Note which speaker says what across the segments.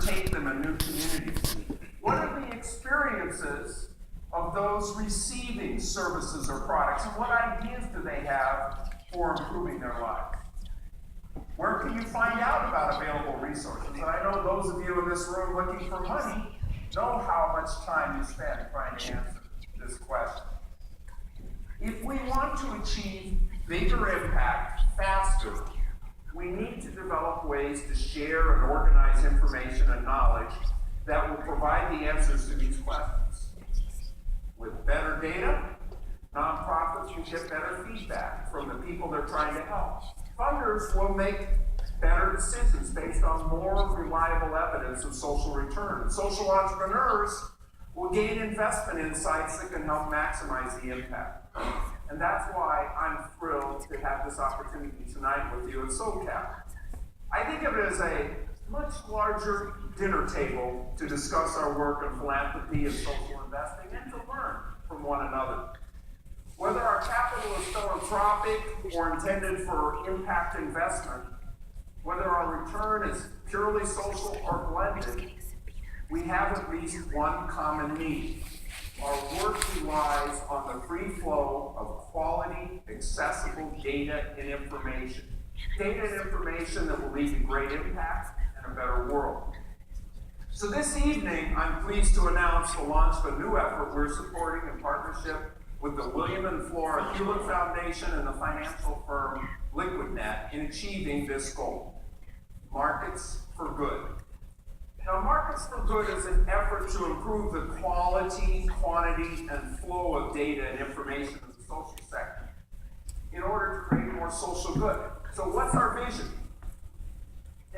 Speaker 1: take them in new communities? What are the experiences of those receiving services or products, and what ideas do they have for improving their lives? Where can you find out about available resources? And I know those of you in this room looking for money know how much time you spend trying to answer this question. If we want to achieve bigger impact faster, we need to develop ways to share and organize information and knowledge that will provide the answers to these questions. With better data, nonprofits will get better feedback from the people they're trying to help. Funders will make better decisions based on more reliable evidence of social return. Social entrepreneurs will gain investment insights that can help maximize the impact. And that's why I'm thrilled to have this opportunity tonight with you at SOCAP. I think of it as a much larger dinner table to discuss our work in philanthropy and social investing and to learn from one another. Whether our capital is philanthropic or intended for impact investment, whether our return is purely social or blended, we have at least one common need. Our work relies on the free flow of quality, accessible data and information. Data and information that will lead to great impact and a better world. So this evening, I'm pleased to announce the launch of a new effort we're supporting in partnership with the William and Flora Hewlett Foundation and the financial firm Liquidnet in achieving this goal: Markets for Good. Now, Markets for Good is an effort to improve the quality, quantity, and flow of data and information in the social sector in order to create more social good. So what's our vision?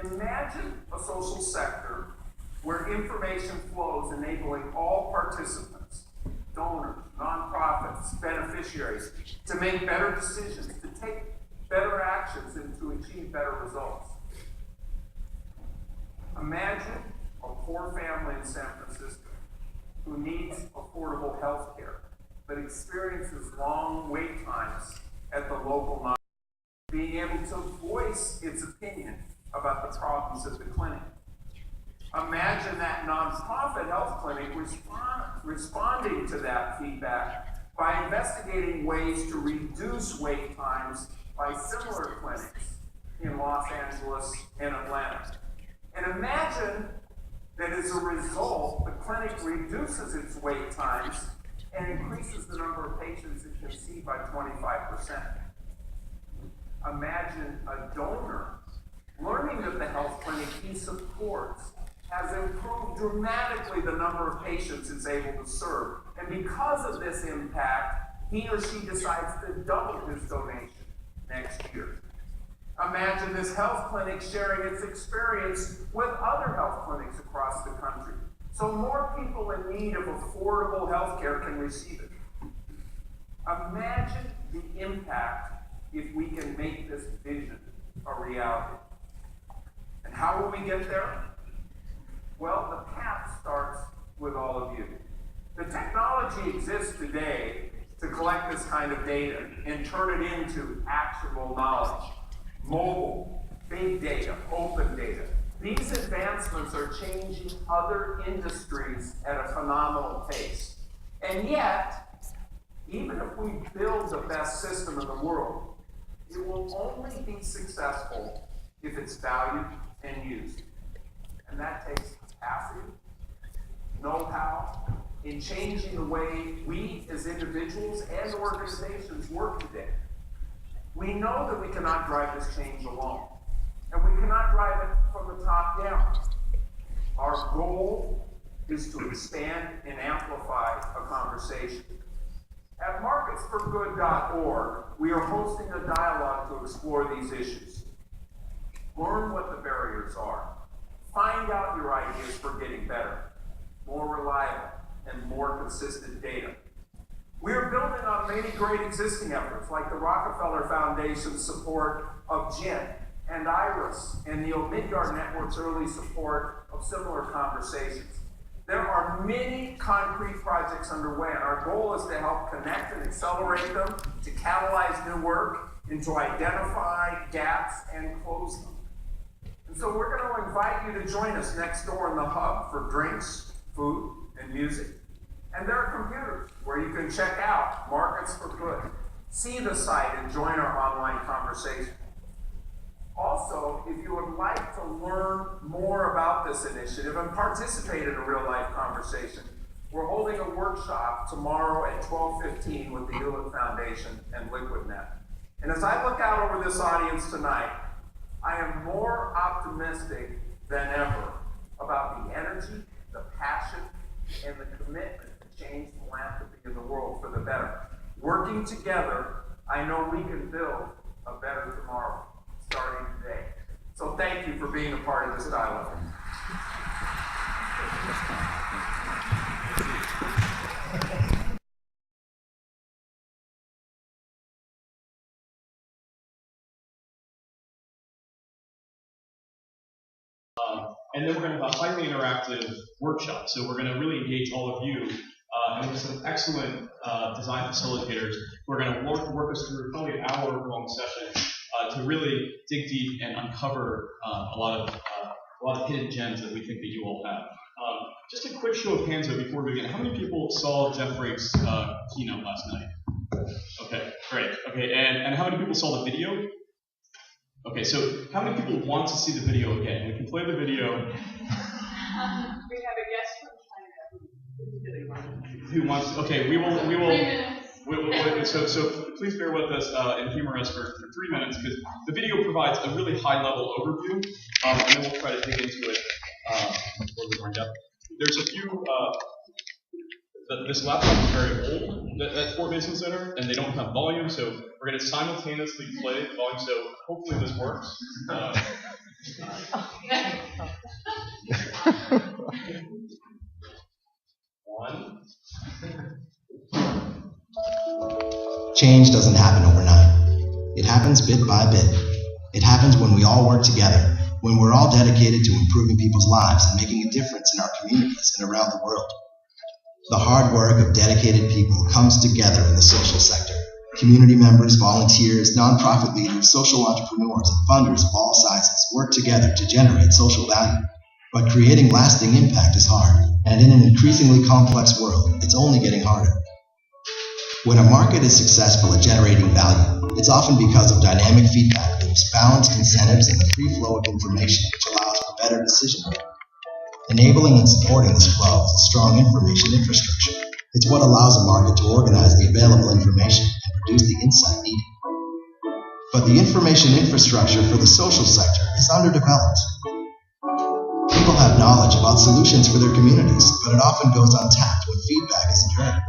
Speaker 1: Imagine a social sector where information flows enabling all participants, donors, nonprofits, beneficiaries, to make better decisions, to take better actions, and to achieve better results. Imagine a poor family in San Francisco who needs affordable health care, but experiences long wait times at the local nonprofit, being able to voice its opinion about the problems at the clinic. Imagine that nonprofit health clinic responding to that feedback by investigating ways to reduce wait times by similar clinics in Los Angeles and Atlanta. And imagine that as a result, the clinic reduces its wait times and increases the number of patients it can see by 25%. Imagine a donor learning that the health clinic he supports has improved dramatically the number of patients it's able to serve. And because of this impact, he or she decides to double his donation next year. Imagine this health clinic sharing its experience with other health clinics across the country, so more people in need of affordable health care can receive it. Imagine the impact if we can make this vision a reality. And how will we get there? Well, the path starts with all of you. The technology exists today to collect this kind of data and turn it into actionable knowledge. Mobile, big data, open data. These advancements are changing other industries at a phenomenal pace. And yet, even if we build the best system in the world, it will only be successful if it's valued and used. And that takes capacity, know-how, in changing the way we as individuals and organizations work today. We know that we cannot drive this change alone, and we cannot drive it from the top down. Our goal is to expand and amplify a conversation. At marketsforgood.org, we are hosting a dialogue to explore these issues. Learn what the barriers are. Find out your ideas for getting better, more reliable, and more consistent data. We are building on many great existing efforts, like the Rockefeller Foundation's support of GIN and IRIS, and the Omidgar Network's early support of similar conversations. There are many concrete projects underway, and our goal is to help connect and accelerate them, to catalyze new work, and to identify gaps and close them. And So we're going to invite you to join us next door in the hub for drinks, food, and music. And there are computers where you can check out Markets for Good, see the site, and join our online conversation. Also, if you would like to learn more about this initiative and participate in a real-life conversation, we're holding a workshop tomorrow at 12:15 with the Hewlett Foundation and Liquidnet. And as I look out over this audience tonight, I am more optimistic than ever about the energy, the passion, and the commitment to change philanthropy in the world for the better. Working together, I know we can build a better tomorrow, starting today. So thank you for being a part of this dialogue.
Speaker 2: And then we're going to have a highly interactive workshop. So we're going to really engage all of you. And we have some excellent design facilitators who are going to work us through probably an hour-long session to really dig deep and uncover a lot of hidden gems that we think that you all have. Just a quick show of hands though before we begin. How many people saw Jeff Raikes' keynote last night? Okay, great. Okay, and how many people saw the video? Okay, so how many people want to see the video again? We can play the video.
Speaker 3: We have a guest from China.
Speaker 2: Who wants? Okay, we will.
Speaker 3: 3 minutes.
Speaker 2: So please bear with us and humor us for 3 minutes because the video provides a really high-level overview, and then we'll try to dig into it a little bit more in depth. There's a few. This laptop is very old at Fort Mason Center, and they don't have volume, so we're going to simultaneously play the volume. So hopefully this works. One.
Speaker 4: Change doesn't happen overnight. It happens bit by bit. It happens when we all work together, when we're all dedicated to improving people's lives and making a difference in our communities and around the world. The hard work of dedicated people comes together in the social sector. Community members, volunteers, nonprofit leaders, social entrepreneurs, and funders of all sizes work together to generate social value. But creating lasting impact is hard, and in an increasingly complex world, it's only getting harder. When a market is successful at generating value, it's often because of dynamic feedback loops, balanced incentives, and the free flow of information which allows for better decision-making. Enabling and supporting this flow is a strong information infrastructure. It's what allows a market to organize the available information and produce the insight needed. But the information infrastructure for the social sector is underdeveloped. People have knowledge about solutions for their communities, but it often goes untapped when feedback isn't heard.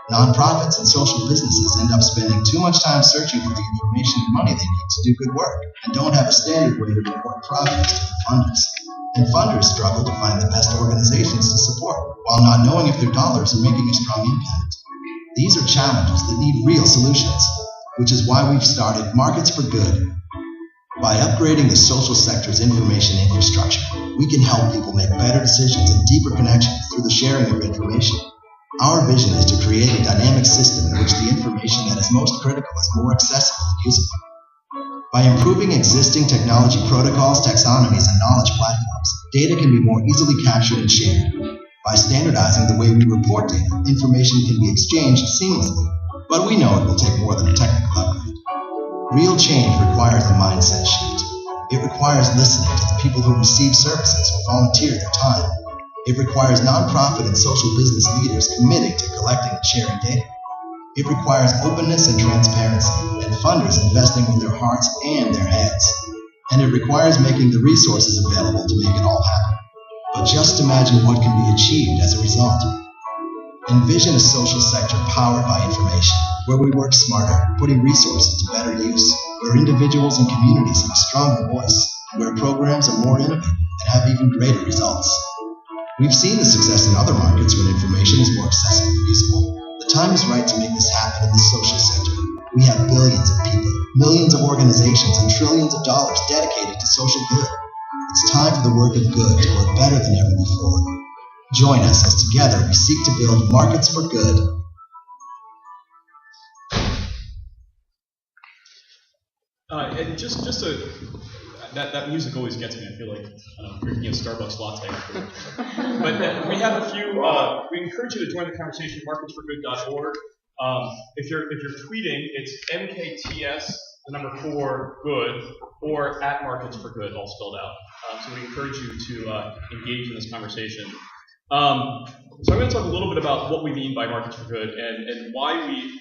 Speaker 4: Nonprofits and social businesses end up spending too much time searching for the information and money they need to do good work, and don't have a standard way to report progress to the funders. And funders struggle to find the best organizations to support, while not knowing if their dollars are making a strong impact. These are challenges that need real solutions, which is why we've started Markets for Good. By upgrading the social sector's information infrastructure, we can help people make better decisions and deeper connections through the sharing of information. Our vision is to create a dynamic system in which the information that is most critical is more accessible and usable. By improving existing technology protocols, taxonomies, and knowledge platforms, data can be more easily captured and shared. By standardizing the way we report data, information can be exchanged seamlessly, but we know it will take more than a technical upgrade. Real change requires a mindset shift. It requires listening to the people who receive services or volunteer their time. It requires nonprofit and social business leaders committing to collecting and sharing data. It requires openness and transparency, and funders investing with their hearts and their heads. And it requires making the resources available to make it all happen. But just imagine what can be achieved as a result. Envision a social sector powered by information, where we work smarter, putting resources to better use, where individuals and communities have a stronger voice, where programs are more innovative and have even greater results. We've seen the success in other markets when information is more accessible and usable. The time is right to make this happen in the social sector. We have billions of people, millions of organizations, and trillions of dollars dedicated to social good. It's time for the work of good to work better than ever before. Join us as together we seek to build Markets for Good.
Speaker 2: And just that music always gets me. I feel like I'm drinking a Starbucks latte. But we have a few. We encourage you to join the conversation. Marketsforgood.org. If you're tweeting, it's MKTS4good or @marketsforgood, all spelled out. So we encourage you to engage in this conversation. So I'm going to talk a little bit about what we mean by Markets for Good and why we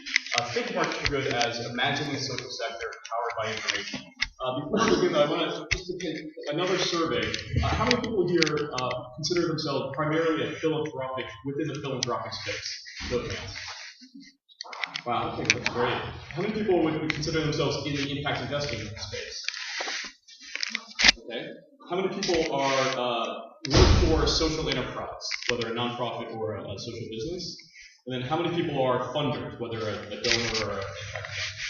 Speaker 2: think of Markets for Good as imagining a social sector powered by information. Before we begin, I want to just take another survey. How many people here consider themselves primarily within the philanthropic space? Show of hands. Wow, I think that's great. How many people would consider themselves in the impact investing space? Okay. How many people are work for social enterprise, whether a nonprofit or a social business? And then how many people are funders, whether a donor or an impact investor?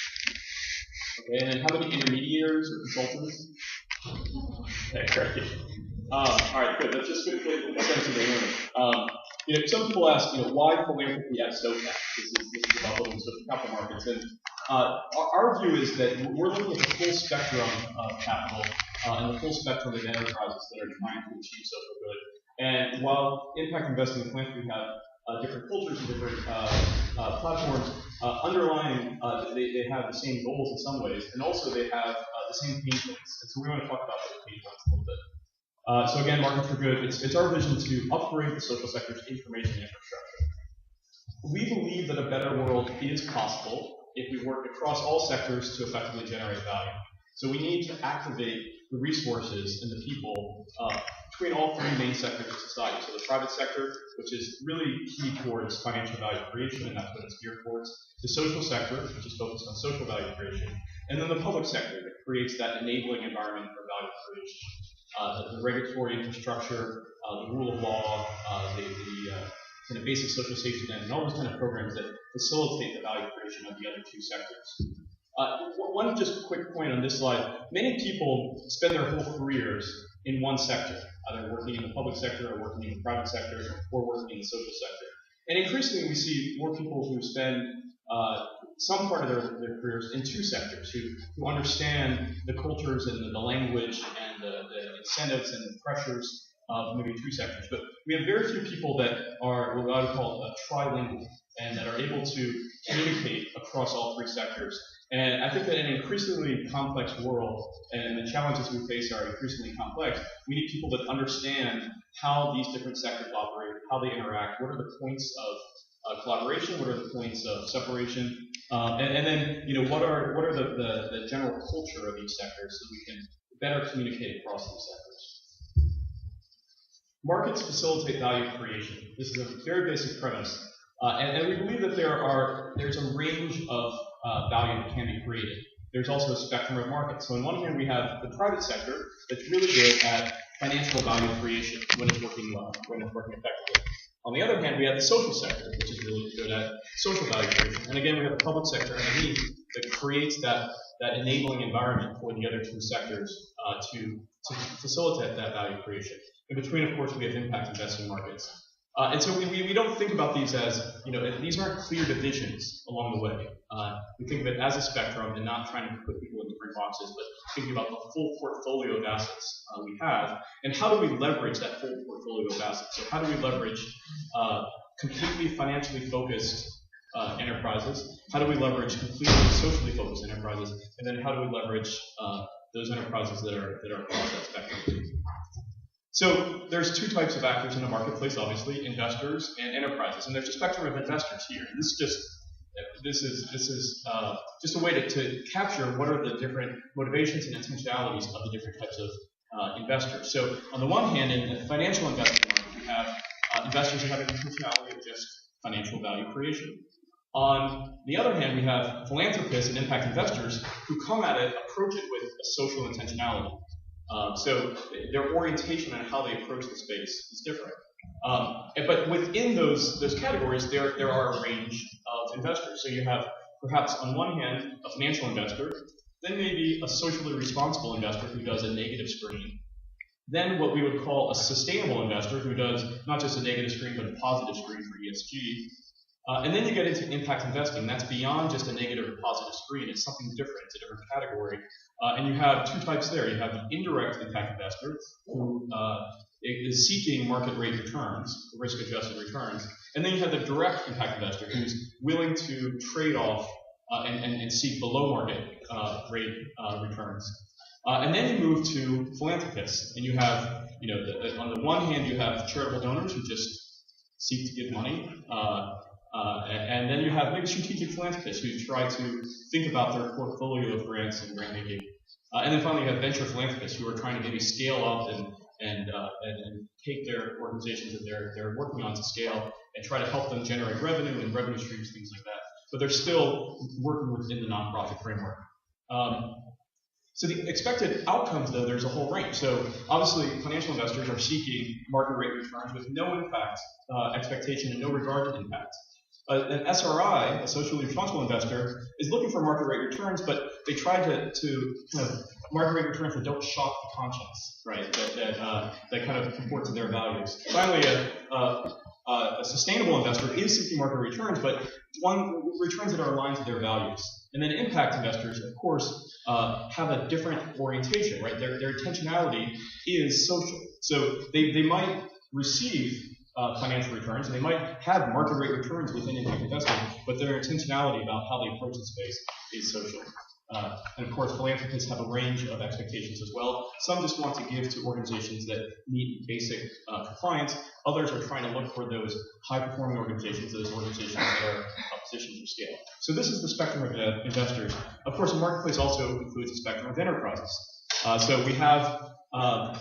Speaker 2: Okay, and then how many intermediaries or consultants? Okay, great. All right, good. That's just good to get a sense of the room. Some people ask, why philanthropy at SOCAP? This is about building social capital markets. And our view is that we're looking at the full spectrum of capital and the full spectrum of enterprises that are trying to achieve social good. And while impact investing and philanthropy have different cultures and different platforms, underlying, they have the same goals in some ways, and also they have the same pain points. And so we want to talk about those pain points a little bit. So again, Markets for Good, it's our vision to upgrade the social sector's information infrastructure. We believe that a better world is possible if we work across all sectors to effectively generate value. So we need to activate the resources and the people between all three main sectors of society. So the private sector, which is really key towards financial value creation, and that's what it's geared towards. The social sector, which is focused on social value creation. And then the public sector that creates that enabling environment for value creation. The regulatory infrastructure, the rule of law, the kind of basic social safety net, and all those kind of programs that facilitate the value creation of the other two sectors. One just quick point on this slide. Many people spend their whole careers in one sector, either working in the public sector or working in the private sector or working in the social sector. And increasingly we see more people who spend some part of their careers in two sectors, who understand the cultures and the language and the incentives and the pressures of maybe two sectors. But we have very few people that are what I would call trilingual and that are able to communicate across all three sectors. And I think that in an increasingly complex world, and the challenges we face are increasingly complex, we need people that understand how these different sectors operate, how they interact, what are the points of collaboration, what are the points of separation, and then what are the general culture of each sector so we can better communicate across these sectors. Markets facilitate value creation. This is a very basic premise, and we believe that there's a range of value that can be created. There's also a spectrum of markets. So on one hand, we have the private sector that's really good at financial value creation when it's working well, when it's working effectively. On the other hand, we have the social sector, which is really good at social value creation. And again, we have the public sector underneath that creates that enabling environment for the other two sectors to facilitate that value creation. In between, of course, we have impact investing markets. And so we don't think about these as, these aren't clear divisions along the way. We think of it as a spectrum and not trying to put people in different boxes, but thinking about the full portfolio of assets we have, and how do we leverage that full portfolio of assets? So how do we leverage completely financially focused enterprises? How do we leverage completely socially focused enterprises? And then how do we leverage those enterprises that are across that spectrum? So there's two types of actors in the marketplace, obviously, investors and enterprises. And there's a spectrum of investors here. This is just a way to capture what are the different motivations and intentionalities of the different types of investors. So on the one hand, in the financial investment market, we have investors who have an intentionality of just financial value creation. On the other hand, we have philanthropists and impact investors who come at it, approach it with a social intentionality. So their orientation on how they approach the space is different. But within those categories, there are a range of investors. So you have perhaps on one hand a financial investor, then maybe a socially responsible investor who does a negative screen, then what we would call a sustainable investor who does not just a negative screen but a positive screen for ESG, And then you get into impact investing. That's beyond just a negative or positive screen. It's something different. It's a different category. And you have two types there. You have the indirect impact investor, who is seeking market rate returns, risk-adjusted returns. And then you have the direct impact investor, who's willing to trade off and seek below market rate returns. And then you move to philanthropists, and you have, on the one hand, you have charitable donors who just seek to give money, and then you have maybe strategic philanthropists who try to think about their portfolio of grants and grant making. And then finally, you have venture philanthropists who are trying to maybe scale up and take their organizations that they're working on to scale and try to help them generate revenue and revenue streams, things like that. But they're still working within the nonprofit framework. So the expected outcomes, though, there's a whole range. So obviously, financial investors are seeking market rate returns with no impact expectation and no regard to impact. An SRI, a socially responsible investor, is looking for market rate returns, but they try to market rate returns that don't shock the conscience, right? That kind of comport to their values. Finally, a sustainable investor is seeking market returns, but returns that are aligned to their values. And then impact investors, of course, have a different orientation, right? Their intentionality is social. So they might receive financial returns, and they might have market rate returns within impact investing, but their intentionality about how they approach the space is social. And of course, philanthropists have a range of expectations as well. Some just want to give to organizations that meet basic compliance. Others are trying to look for those high-performing organizations, those organizations that are positioned for scale. So this is the spectrum of investors. Of course, the marketplace also includes a spectrum of enterprises. So we have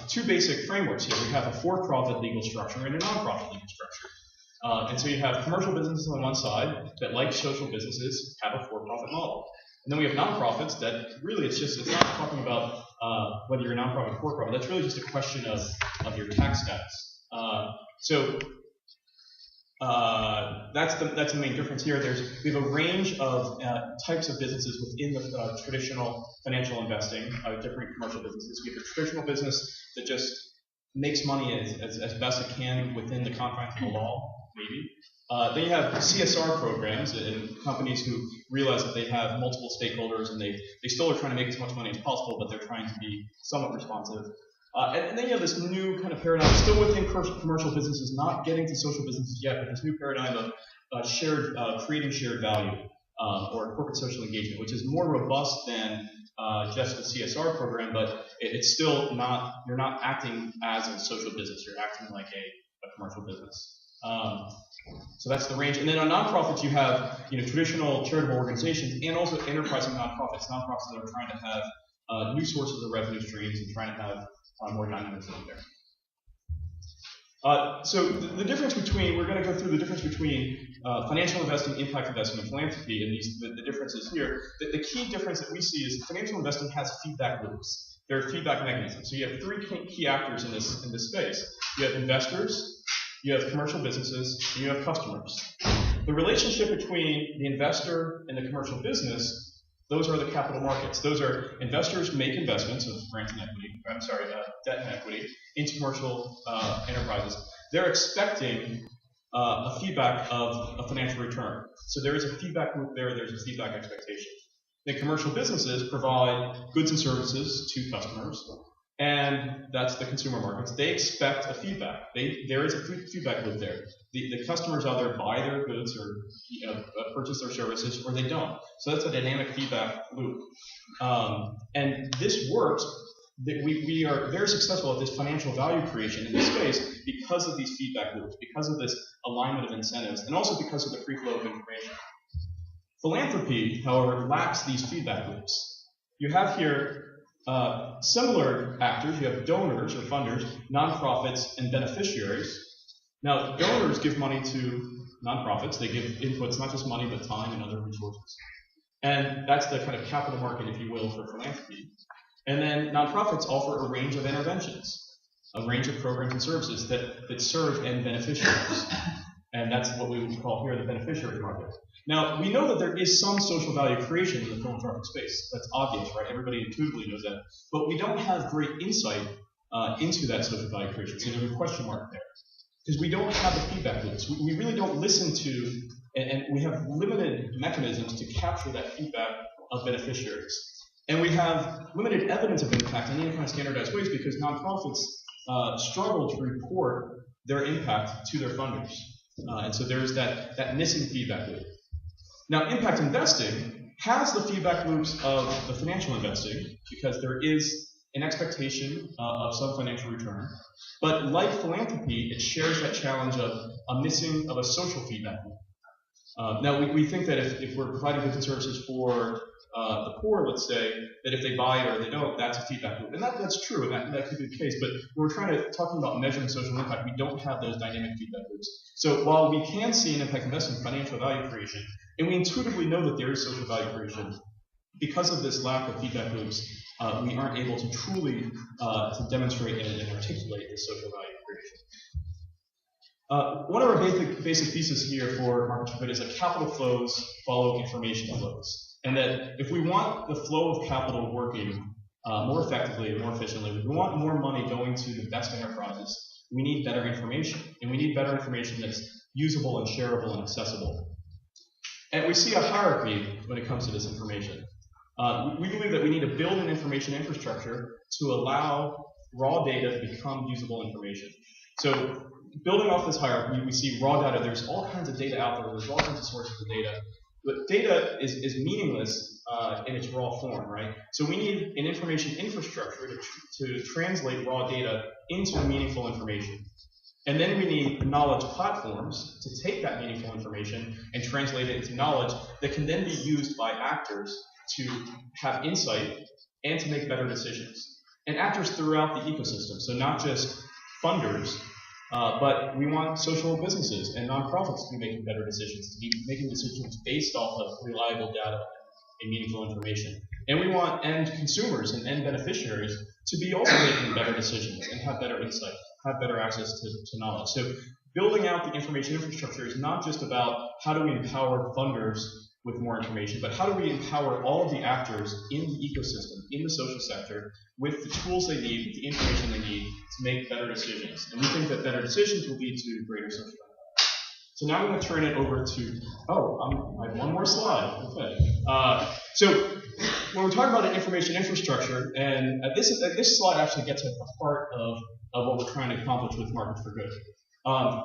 Speaker 2: two basic frameworks here. We have a for-profit legal structure and a non-profit legal structure. And so you have commercial businesses on one side that, like social businesses, have a for-profit model. And then we have nonprofits that really, it's not talking about whether you're a nonprofit or for-profit. That's really just a question of your tax status. So that's the main difference here. We have a range of types of businesses within the traditional financial investing, different commercial businesses. We have a traditional business that just makes money as best it can within the confines of the law, maybe. Then you have CSR programs and companies who realize that they have multiple stakeholders and they still are trying to make as much money as possible, but they're trying to be somewhat responsive. And then you have this new kind of paradigm, still within commercial businesses, not getting to social businesses yet, but this new paradigm of creating shared value or corporate social engagement, which is more robust than just the CSR program, but it's still not, you're not acting as a social business, you're acting like a commercial business. So that's the range. And then on nonprofits, you have traditional charitable organizations and also enterprising nonprofits that are trying to have new sources of revenue streams and trying to have more dynamism there. So the difference between, we're going to go through the difference between financial investing, impact investing, and philanthropy, and the differences here. The key difference that we see is financial investing has feedback loops. There are feedback mechanisms. So you have three key actors in this space. You have investors, you have commercial businesses, and you have customers. The relationship between the investor and the commercial business, those are the capital markets. Those are investors make investments of debt and equity into commercial enterprises. They're expecting a feedback of a financial return. So there is a feedback loop there, there's a feedback expectation. The commercial businesses provide goods and services to customers, and that's the consumer markets. They expect a feedback. There is a feedback loop there. The customers either buy their goods or purchase their services, or they don't. So that's a dynamic feedback loop. And this works. We are very successful at this financial value creation in this space because of these feedback loops, because of this alignment of incentives, and also because of the free flow of information. Philanthropy, however, lacks these feedback loops. You have here similar actors. You have donors or funders, nonprofits, and beneficiaries. Now, donors give money to nonprofits. They give inputs, not just money, but time and other resources. And that's the kind of capital market, if you will, for philanthropy. And then nonprofits offer a range of interventions, a range of programs and services that serve end beneficiaries. And that's what we would call here the beneficiary market. Now, we know that there is some social value creation in the philanthropic space. That's obvious, right? Everybody intuitively knows that. But we don't have great insight into that social value creation. So there's a question mark there. because we don't have the feedback loops. We really don't listen to, and we have limited mechanisms to capture that feedback of beneficiaries. And we have limited evidence of impact in any kind of standardized ways because nonprofits struggle to report their impact to their funders. And so there's that missing feedback loop. Now, impact investing has the feedback loops of the financial investing because there is an expectation of some financial return. But like philanthropy, it shares that challenge of a missing of a social feedback loop. Now, we think that if we're providing goods and services for the poor, let's say, that if they buy it or they don't, that's a feedback loop. And that's true, and that could be the case. But when we're talking about measuring social impact, we don't have those dynamic feedback loops. So while we can see an impact investing financial value creation, and we intuitively know that there is social value creation, because of this lack of feedback loops, we aren't able to truly to demonstrate and articulate this social value creation. One of our basic theses here for market for good is that capital flows follow information flows. And that if we want the flow of capital working more effectively and more efficiently, if we want more money going to the best enterprises, we need better information. And we need better information that's usable and shareable and accessible. And we see a hierarchy when it comes to this information. We believe that we need to build an information infrastructure to allow raw data to become usable information. So building off this hierarchy, we see raw data. There's all kinds of data out there. There's all kinds of sources of data. But data is meaningless in its raw form, right? So we need an information infrastructure to translate raw data into meaningful information. And then we need knowledge platforms to take that meaningful information and translate it into knowledge that can then be used by actors to have insight and to make better decisions. And actors throughout the ecosystem, so not just funders, but we want social businesses and nonprofits to be making better decisions, to be making decisions based off of reliable data and meaningful information. And we want end consumers and end beneficiaries to be also making better decisions and have better insight, have better access to knowledge. So building out the information infrastructure is not just about how do we empower funders with more information, but how do we empower all of the actors in the ecosystem, in the social sector, with the tools they need, with the information they need to make better decisions. And we think that better decisions will lead to greater social impact. So now I'm going to turn it over to, I have one more slide. Okay. So when we're talking about an information infrastructure, and this slide actually gets at the heart of what we're trying to accomplish with Market for Good.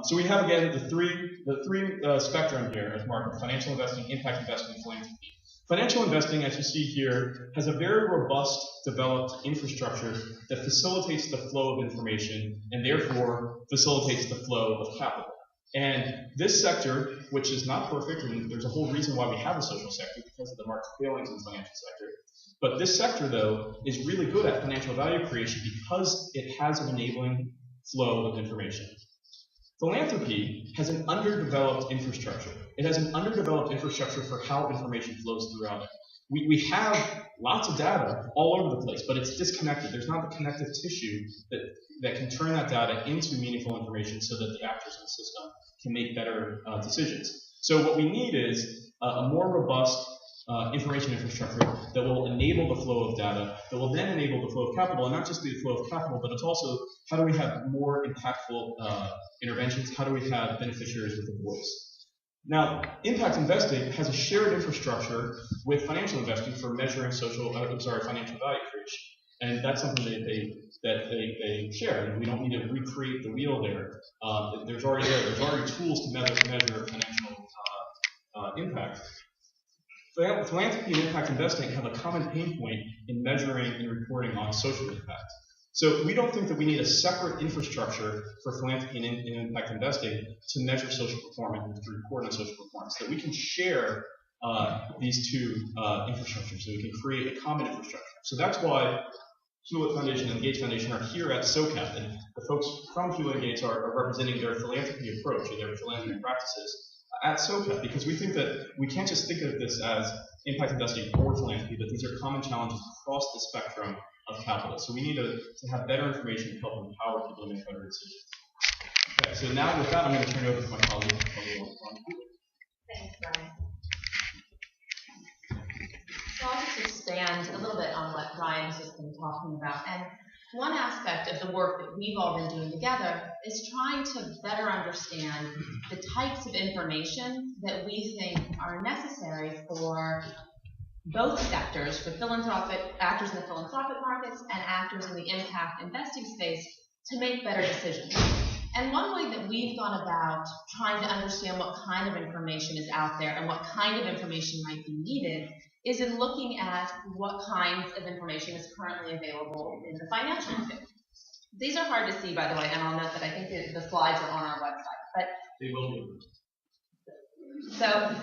Speaker 2: So we have, again, the three spectrum here of market: financial investing, impact investing, and philanthropy. Financial investing, as you see here, has a very robust, developed infrastructure that facilitates the flow of information and therefore facilitates the flow of capital. And this sector, which is not perfect, and there's a whole reason why we have a social sector because of the market failings in the financial sector, but this sector, though, is really good at financial value creation because it has an enabling flow of information. Philanthropy has an underdeveloped infrastructure. It has an underdeveloped infrastructure for how information flows throughout it. We have lots of data all over the place, but it's disconnected. There's not the connective tissue that can turn that data into meaningful information so that the actors in the system can make better decisions. So what we need is a more robust information infrastructure that will enable the flow of data, that will then enable the flow of capital, and not just the flow of capital, but it's also how do we have more impactful interventions, how do we have beneficiaries with a voice. Now, impact investing has a shared infrastructure with financial investing for measuring financial value creation, and that's something that they share. And we don't need to recreate the wheel there. There's already tools to measure financial impact. Philanthropy and impact investing have a common pain point in measuring and reporting on social impact. So we don't think that we need a separate infrastructure for philanthropy and impact investing to measure social performance and to report on social performance. That we can share these two infrastructures, so we can create a common infrastructure. So that's why Hewlett Foundation and the Gates Foundation are here at SOCAP, and the folks from Hewlett and Gates are representing their philanthropy approach and their philanthropy practices at SOCAP, because we think that we can't just think of this as impact investing or philanthropy, but these are common challenges across the spectrum of capital. So we need to have better information to help empower people to make better decisions. Okay, so now with that, I'm going to turn it over to my colleague.
Speaker 5: Thanks, Brian. So I'll just expand a little bit on what Brian's just been talking about. And one aspect of the work that we've all been doing together is trying to better understand the types of information that we think are necessary for both sectors, for philanthropic actors in the philanthropic markets and actors in the impact investing space, to make better decisions. And one way that we've gone about trying to understand what kind of information is out there and what kind of information might be needed is in looking at what kinds of information is currently available in the financial market. These are hard to see, by the way, and I'll note that I think the slides are on our website. But
Speaker 2: They will be.
Speaker 5: so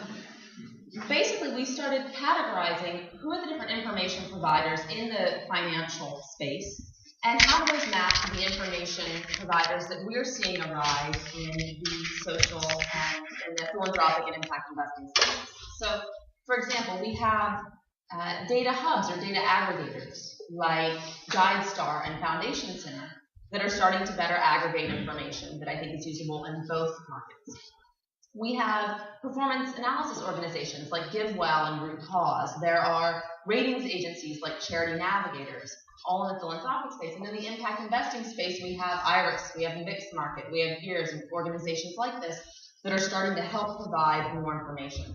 Speaker 5: basically, we started categorizing who are the different information providers in the financial space, and how do those map to the information providers that we're seeing arise in the social and in the philanthropic and impact investing space. So, for example, we have data hubs or data aggregators like days.The and Foundation Center that are starting to better aggregate information that I think is usable in both markets. We have performance analysis organizations like GiveWell and Root Cause. There are ratings agencies like Charity Navigators, all in the philanthropic space. And in the impact investing space, we have IRIS, we have Mixed Market, we have EARS, and organizations like this that are starting to help provide more information.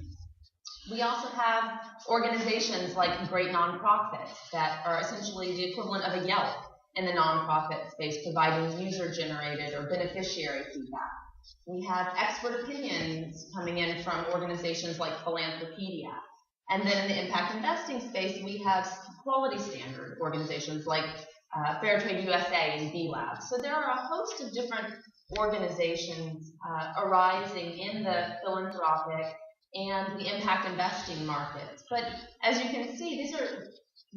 Speaker 5: We also have organizations like Great Nonprofits that are essentially the equivalent of a Yelp in the nonprofit space, providing user-generated or beneficiary feedback. We have expert opinions coming in from organizations like Philanthropedia. And then in the impact investing space, we have quality standard organizations like Fairtrade USA and B-Lab. So there are a host of different organizations arising in the philanthropic and the impact investing markets. But as you can see, these are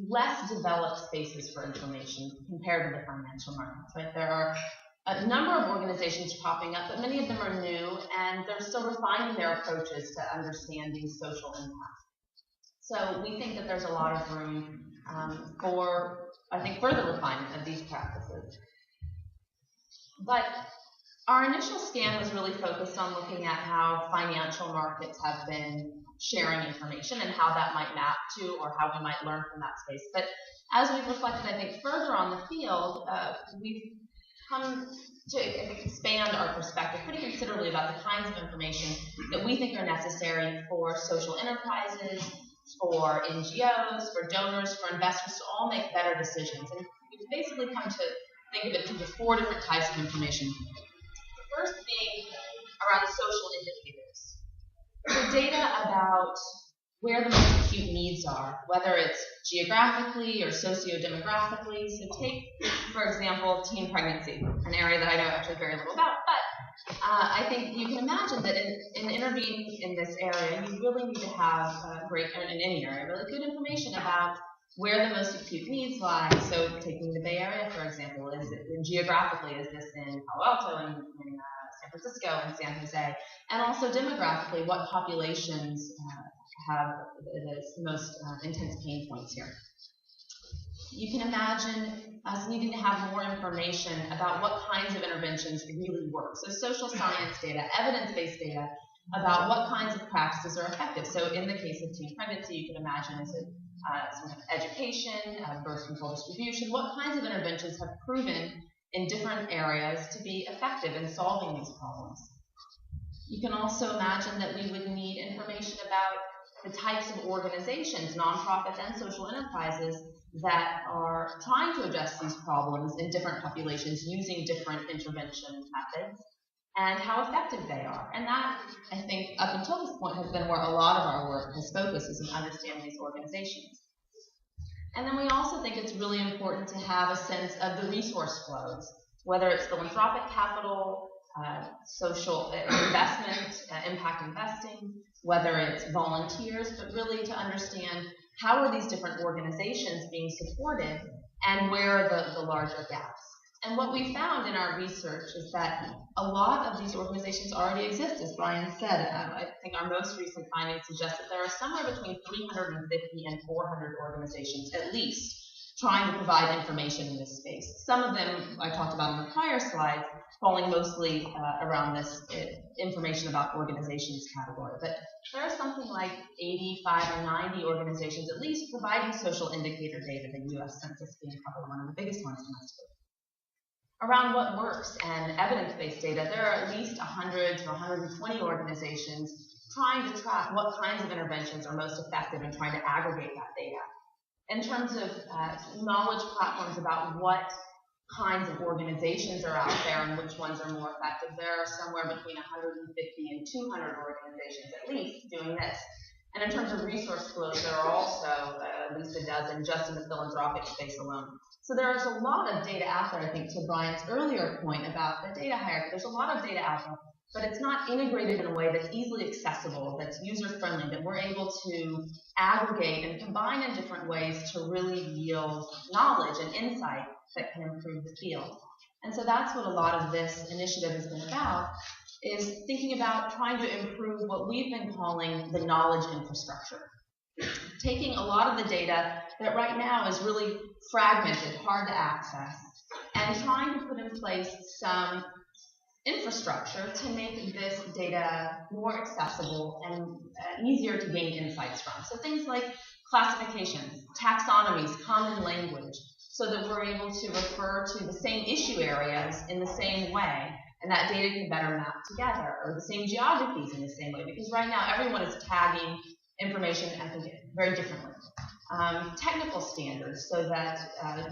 Speaker 5: less developed spaces for information compared to the financial markets. Right? There are a number of organizations popping up, but many of them are new, and they're still refining their approaches to understanding social impact. So we think that there's a lot of room for, I think, further refinement of these practices. But our initial scan was really focused on looking at how financial markets have been sharing information and how that might map to, or how we might learn from that space. But as we've reflected, I think, further on the field, we've come to expand our perspective pretty considerably about the kinds of information that we think are necessary for social enterprises, for NGOs, for donors, for investors to all make better decisions. And we've basically come to think of it in terms of 4 different types of information. The first being around social indicators. So data about where the most acute needs are, whether it's geographically or socio-demographically. So take, for example, teen pregnancy, an area that I know actually very little about, but I think you can imagine that in intervening in this area, you really need to have in any area, really good information about where the most acute needs lie. So taking the Bay Area, for example, geographically, is this in Palo Alto and in San Francisco and San Jose? And also demographically, what populations have the most intense pain points here? You can imagine us needing to have more information about what kinds of interventions really work. So social science data, evidence-based data about what kinds of practices are effective. So in the case of teen pregnancy, you can imagine is it some kind of education, birth control distribution, what kinds of interventions have proven in different areas to be effective in solving these problems. You can also imagine that we would need information about the types of organizations, nonprofits and social enterprises, that are trying to address these problems in different populations using different intervention methods, and how effective they are. And that, I think, up until this point has been where a lot of our work has focused, is in understanding these organizations. And then we also think it's really important to have a sense of the resource flows, whether it's philanthropic capital, social investment, impact investing, whether it's volunteers, but really to understand how are these different organizations being supported and where are the larger gaps. And what we found in our research is that a lot of these organizations already exist, as Brian said. I think our most recent findings suggest that there are somewhere between 350 and 400 organizations, at least, trying to provide information in this space. Some of them I talked about in the prior slides, falling mostly around this information about organizations category. But there are something like 85 or 90 organizations at least providing social indicator data, the U.S. Census being probably one of the biggest ones domestically. Around what works and evidence-based data, there are at least 100 to 120 organizations trying to track what kinds of interventions are most effective and trying to aggregate that data. In terms of knowledge platforms about what kinds of organizations are out there and which ones are more effective, there are somewhere between 150 and 200 organizations at least doing this. And in terms of resource flows, there are also at least a dozen just in the philanthropic space alone. So there is a lot of data out there, I think, to Brian's earlier point about the data hierarchy. There's a lot of data out there, but it's not integrated in a way that's easily accessible, that's user-friendly, that we're able to aggregate and combine in different ways to really yield knowledge and insight that can improve the field. And so that's what a lot of this initiative has been about, is thinking about trying to improve what we've been calling the knowledge infrastructure. Taking a lot of the data that right now is really fragmented, hard to access, and trying to put in place some infrastructure to make this data more accessible and easier to gain insights from. So things like classifications, taxonomies, common language, so that we're able to refer to the same issue areas in the same way, and that data can better map together, or the same geographies in the same way, because right now everyone is tagging information, I think, very differently. Technical standards, so that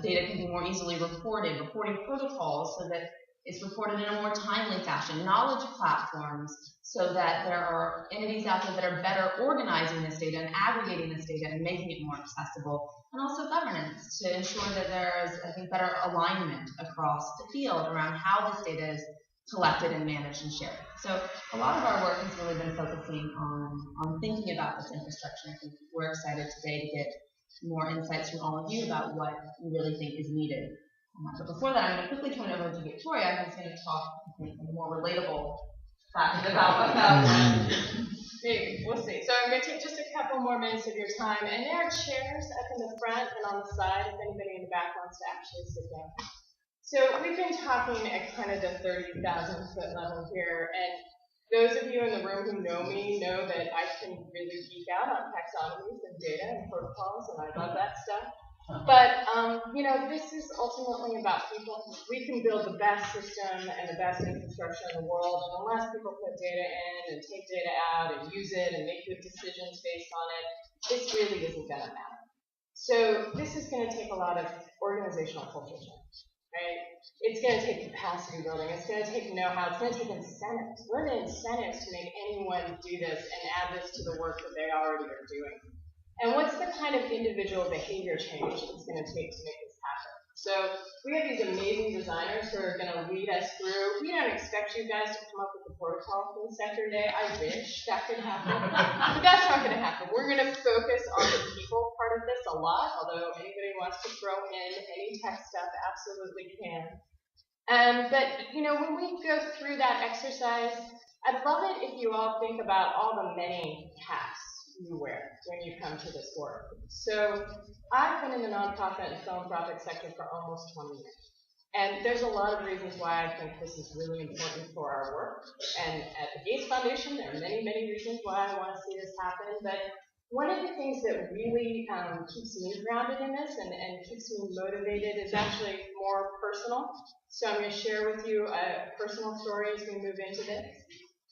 Speaker 5: data can be more easily reported, reporting protocols, so that it's reported in a more timely fashion, knowledge platforms, so that there are entities out there that are better organizing this data and aggregating this data and making it more accessible, and also governance to ensure that there is, I think, better alignment across the field around how this data is collected and managed and shared. So a lot of our work has really been focusing on thinking about this infrastructure. I think we're excited today to get more insights from all of you about what you really think is needed. But before that, I'm going to quickly turn it over to Victoria, who's going to talk, I think, in a more relatable fashion about
Speaker 3: Maybe, we'll see. So I'm going to take just a couple more minutes of your time. And there are chairs up in the front and on the side if anybody in the back wants to actually sit down. So we've been talking at kind of the 30,000 foot level here, and those of you in the room who know me know that I can really geek out on taxonomies and data and protocols, and I love that stuff. But, you know, this is ultimately about people. We can build the best system and the best infrastructure in the world, and unless people put data in and take data out and use it and make good decisions based on it, this really isn't going to matter. So this is going to take a lot of organizational culture change, right? It's going to take capacity building. It's going to take know-how. It's going to take incentives. What are the incentives to make anyone do this and add this to the work that they already are doing? And what's the kind of individual behavior change it's going to take to make this happen? So we have these amazing designers who are going to lead us through. We don't expect you guys to come up with a protocol for the sector today. I wish that could happen. But that's not going to happen. We're going to focus on the people part of this a lot, although anybody wants to throw in any tech stuff absolutely can. But, you know, when we go through that exercise, I'd love it if you all think about all the many hats you wear when you come to this work. So I've been in the nonprofit and philanthropic sector for almost 20 years. And there's a lot of reasons why I think this is really important for our work. And at the Gates Foundation, there are many, many reasons why I want to see this happen. But one of the things that really keeps me grounded in this and keeps me motivated is actually more personal. So I'm going to share with you a personal story as we move into this.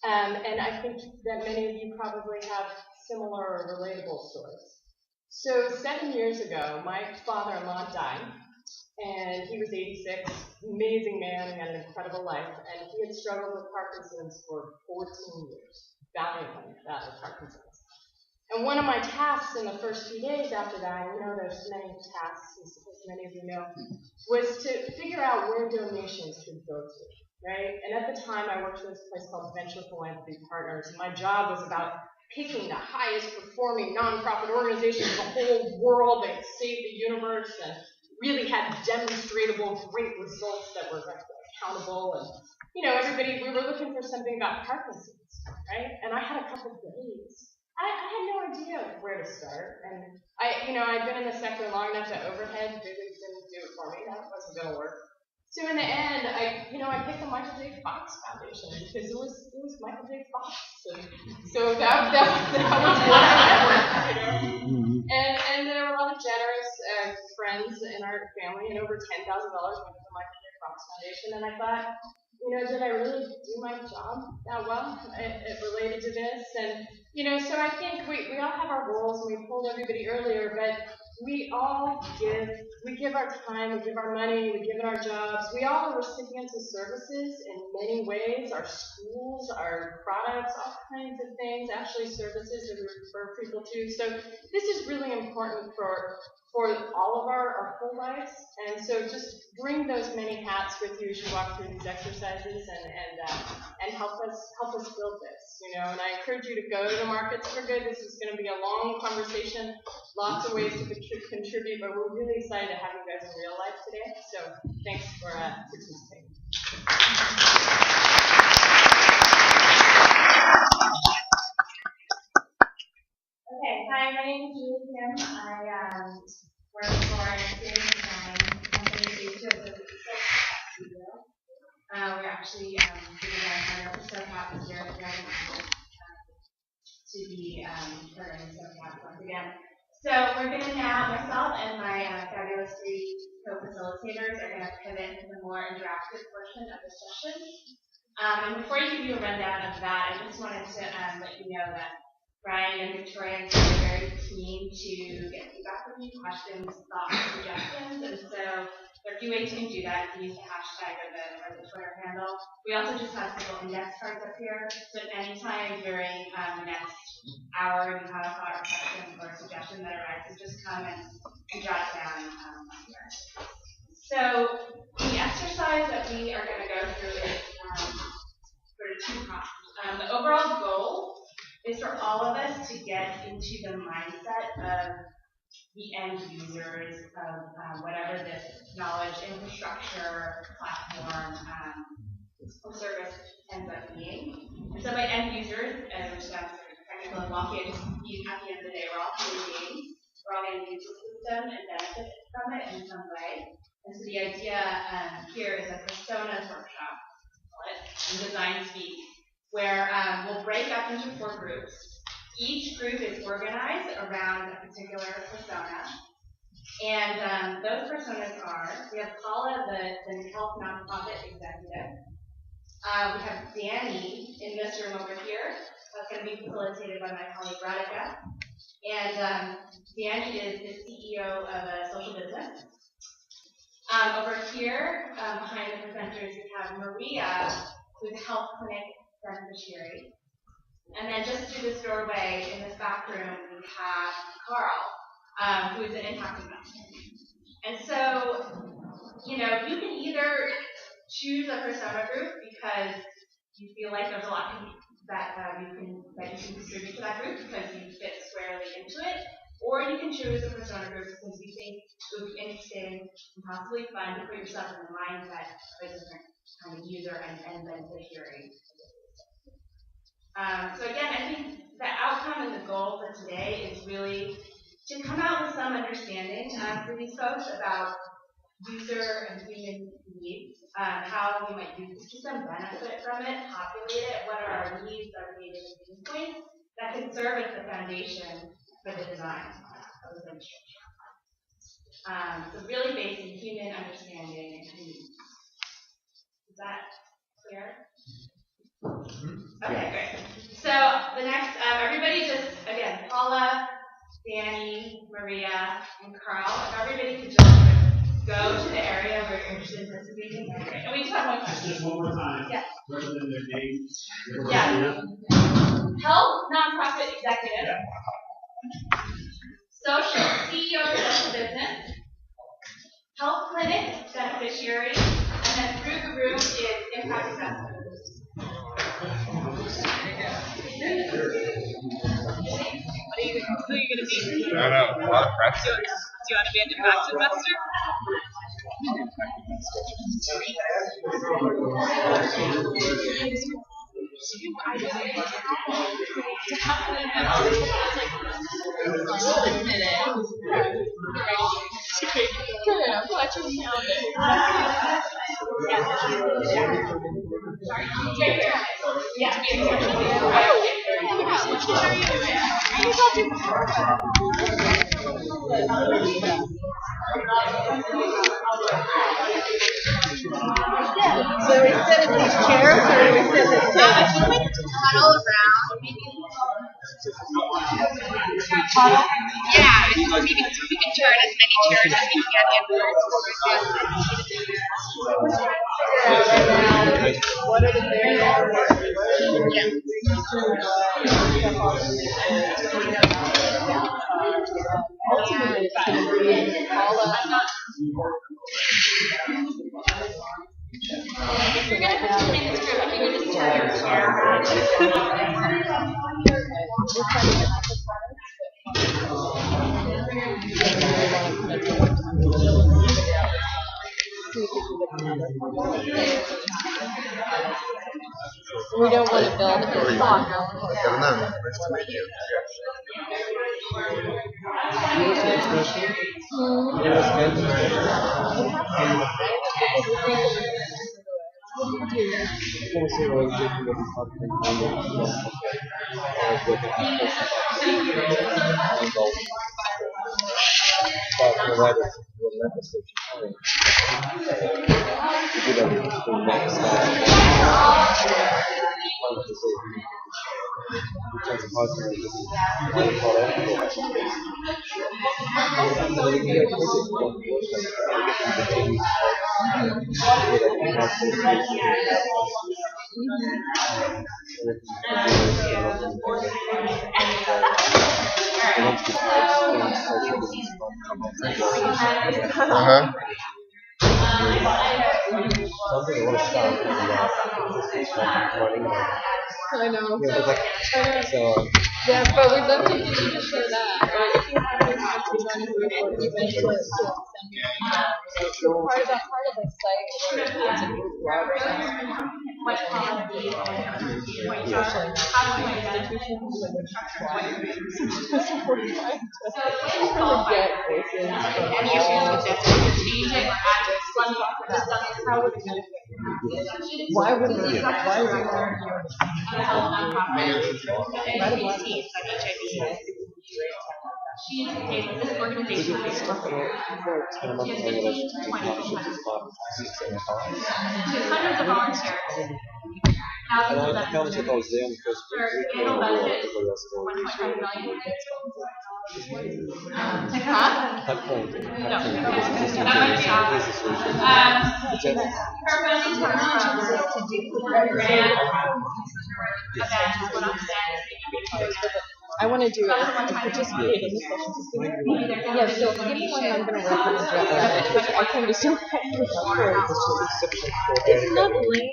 Speaker 3: And I think that many of you probably have similar or relatable stories. So 7 years ago, my father-in-law died, and he was 86, amazing man, and had an incredible life, and he had struggled with Parkinson's for 14 years, valiantly with Parkinson's. And one of my tasks in the first few days after that, you know there's many tasks, as many of you know, was to figure out where donations should go to, right? And at the time, I worked for this place called Venture Philanthropy Partners, and my job was about picking the highest performing nonprofit organizations in the whole world that saved the universe and really had demonstrable great results that were accountable. And, you know, everybody, we were looking for something about Parkinson's, right? And I had a couple of days. I had no idea where where to start. And I've been in the sector long enough that overhead didn't do it for me. That wasn't going to work. So in the end, I picked the Michael J. Fox Foundation because it was Michael J. Fox. So that was what I did. And there were a lot of generous friends in our family, and over $10,000 went to the Michael J. Fox Foundation. And I thought, did I really do my job that well? It related to this, and so I think we all have our roles, and we told everybody earlier, but we all give our time, we give our money, we give it our jobs. We all are recipients of services in many ways, our schools, our products, all kinds of things, actually services that we refer people to. So this is really important for all of our whole lives. And so just bring those many hats with you as you walk through these exercises and help us build this, And I encourage you to go to Markets for Good. This is going to be a long conversation, lots of ways to contribute, but we're really excited to have you guys in real life today. So thanks for participating.
Speaker 6: Okay, hi, my name is Julie Kim. I work for an interior design company based out of SOCAP12. We're actually giving our partner for SOCAP this year to be partnering SOCAP once again. So we're going to now, myself and my fabulous three co-facilitators are going to pivot to the more interactive portion of the session. And before I give you a rundown of that, I just wanted to let you know that Brian and Victoria are very keen to get feedback from you, questions, thoughts, suggestions, and so there are a few ways you can do that. You can use the hashtag or the Twitter handle. We also just have several index cards up here, so at any time during the next hour you have a thought or question or suggestion that arises, just come and jot it down here. So the exercise that we are going to go through is sort of two prompts. The overall goal is for all of us to get into the mindset of the end users of whatever this knowledge infrastructure, platform, or service ends up being. And so by end users, which sounds sort of technical and wonky, at the end of the day, we're all human beings. We're all going to use the system and benefit from it in some way. And so the idea here is a personas workshop, in design speak, where we'll break up into 4 groups. Each group is organized around a particular persona. And those personas are, we have Paula, the health nonprofit executive. We have Danny in this room over here. That's going to be facilitated by my colleague Radhika. And Danny is the CEO of a social business. Over here, behind the presenters, we have Maria, who's a health clinic beneficiary. And then just through this doorway in this back room, we have Carl, who is an impact investor. And so, you can either choose a persona group because you feel like there's a lot that you can contribute to that group because you fit squarely into it, or you can choose a persona group because you think it would be interesting and possibly fun to put yourself in the mindset of a different kind of user and beneficiary. So again, I think the outcome and the goal for today is really to come out with some understanding for these folks about user and human needs, how we might use the system, benefit from it, populate it, what are our needs, our data and points that can serve as the foundation for the design of the infrastructure. So really based in human understanding and needs. Is that clear? Okay, great. So the next, everybody just, again, Paula, Danny, Maria, and Carl, if everybody could just go to the area where you're interested in participating. Okay. And we just have one question.
Speaker 7: Just one more time.
Speaker 6: Yeah.
Speaker 7: Rather than their name.
Speaker 6: Yeah. Health nonprofit executive.
Speaker 7: Yeah.
Speaker 6: Social, CEO of social business. Health clinic beneficiary. And then through the room is impact assessment.
Speaker 8: Who are you going to be?
Speaker 9: I don't know, a lot of pressure.
Speaker 8: Do you want to be an impact investor?
Speaker 3: Good, I'm glad you found it.
Speaker 6: Yeah.
Speaker 9: So we sit in these chairs, or we sit in this
Speaker 6: I feel like huddle around, maybe. Huddle? Yeah, we can turn as many chairs as we can inwards.
Speaker 9: What are the variables? Ultimately, it's going to be all of
Speaker 6: If you're going to participate in this group, if you could just turn your chair around.
Speaker 9: We don't want to build a clock.
Speaker 10: Nice to meet you.
Speaker 9: I know. Yeah, but we'd love to get you to share that. Or if you have any time to join a group, or even to send me an email. Part of the site where it's a group blog.
Speaker 6: Any issues with this? We could change it or add this.
Speaker 9: How would it benefit? Why would it be? Why would it be?
Speaker 6: She's this organization. There's hundreds of volunteers. Thousands of them. For annual budget, 1.5 million. Huh? No. That might be off. Her funding comes from grant events, what I'm saying.
Speaker 9: I want to do it to participate in the session. Yeah, so give me one, I'm going to work on it. I can be so happy. It's lovely.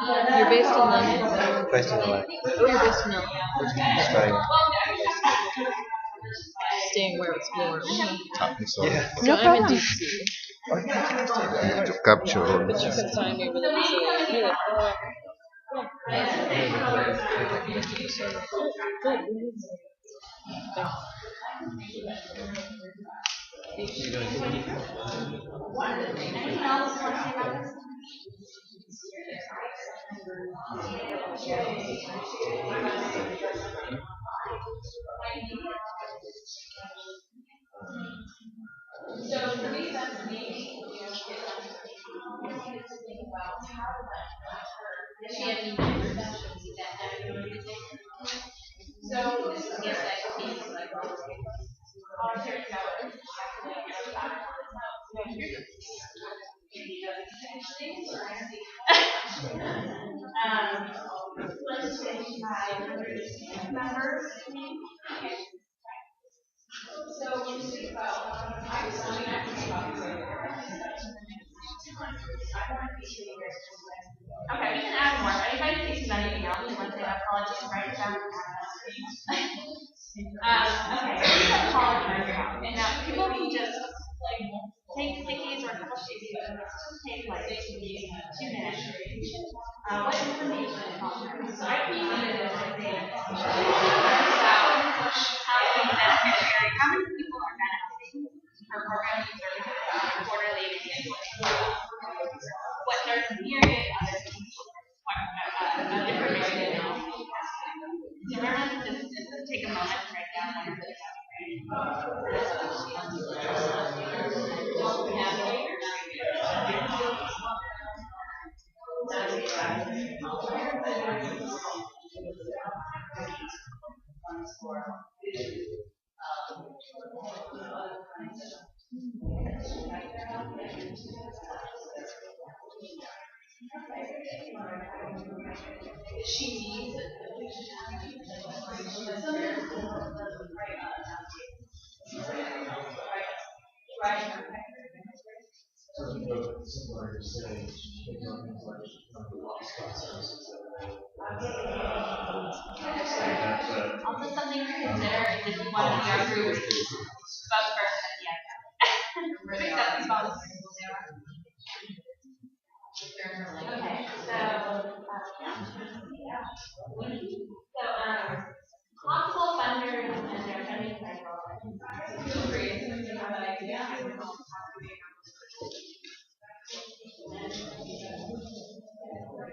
Speaker 9: You're based in London?
Speaker 10: Based in LA.
Speaker 9: Oh, you're based in LA.
Speaker 10: Australia.
Speaker 9: Staying where it's warm.
Speaker 10: Yeah.
Speaker 9: So I'm in DC.
Speaker 10: To capture all
Speaker 9: But you
Speaker 10: this.
Speaker 9: can find me with it.
Speaker 6: So for me, that's me. She had any so this is the piece like members. So when you think about, I was talking about okay, we can add more. But if I think of anything else, you want to say about colleges, right? Okay, so this is a college program. And now What information? So I can use it as an example. How many people are benefiting from programs and services quarterly and annually? What their period of information. So everyone just take a moment to write down also something to consider is if you want to be our group spokesperson at the end. Except the sponsors. Okay, possible funders and their funding cycle.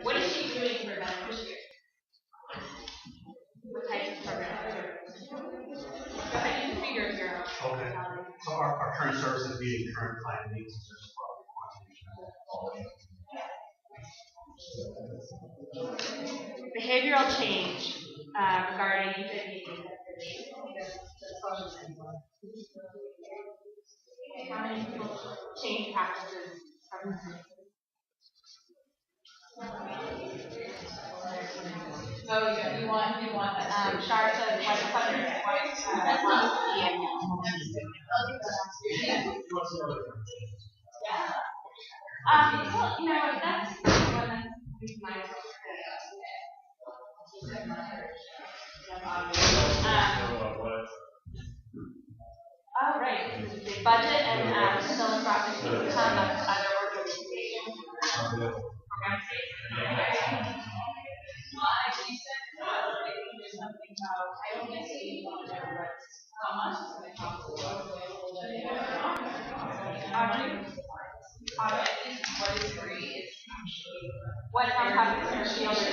Speaker 6: What is she doing for beneficiaries? What types of programs? Go ahead, you can figure it out.
Speaker 7: Okay. So our current services meeting current client needs and
Speaker 6: behavioral change regarding how many people change practices from
Speaker 3: So you want that.
Speaker 6: Shar says what well, you know, that's my oh, right. The budget and philanthropic income of other organizations.
Speaker 3: Something about, I don't think you want to know how much it's going to cost to what is free is
Speaker 6: what nonprofits are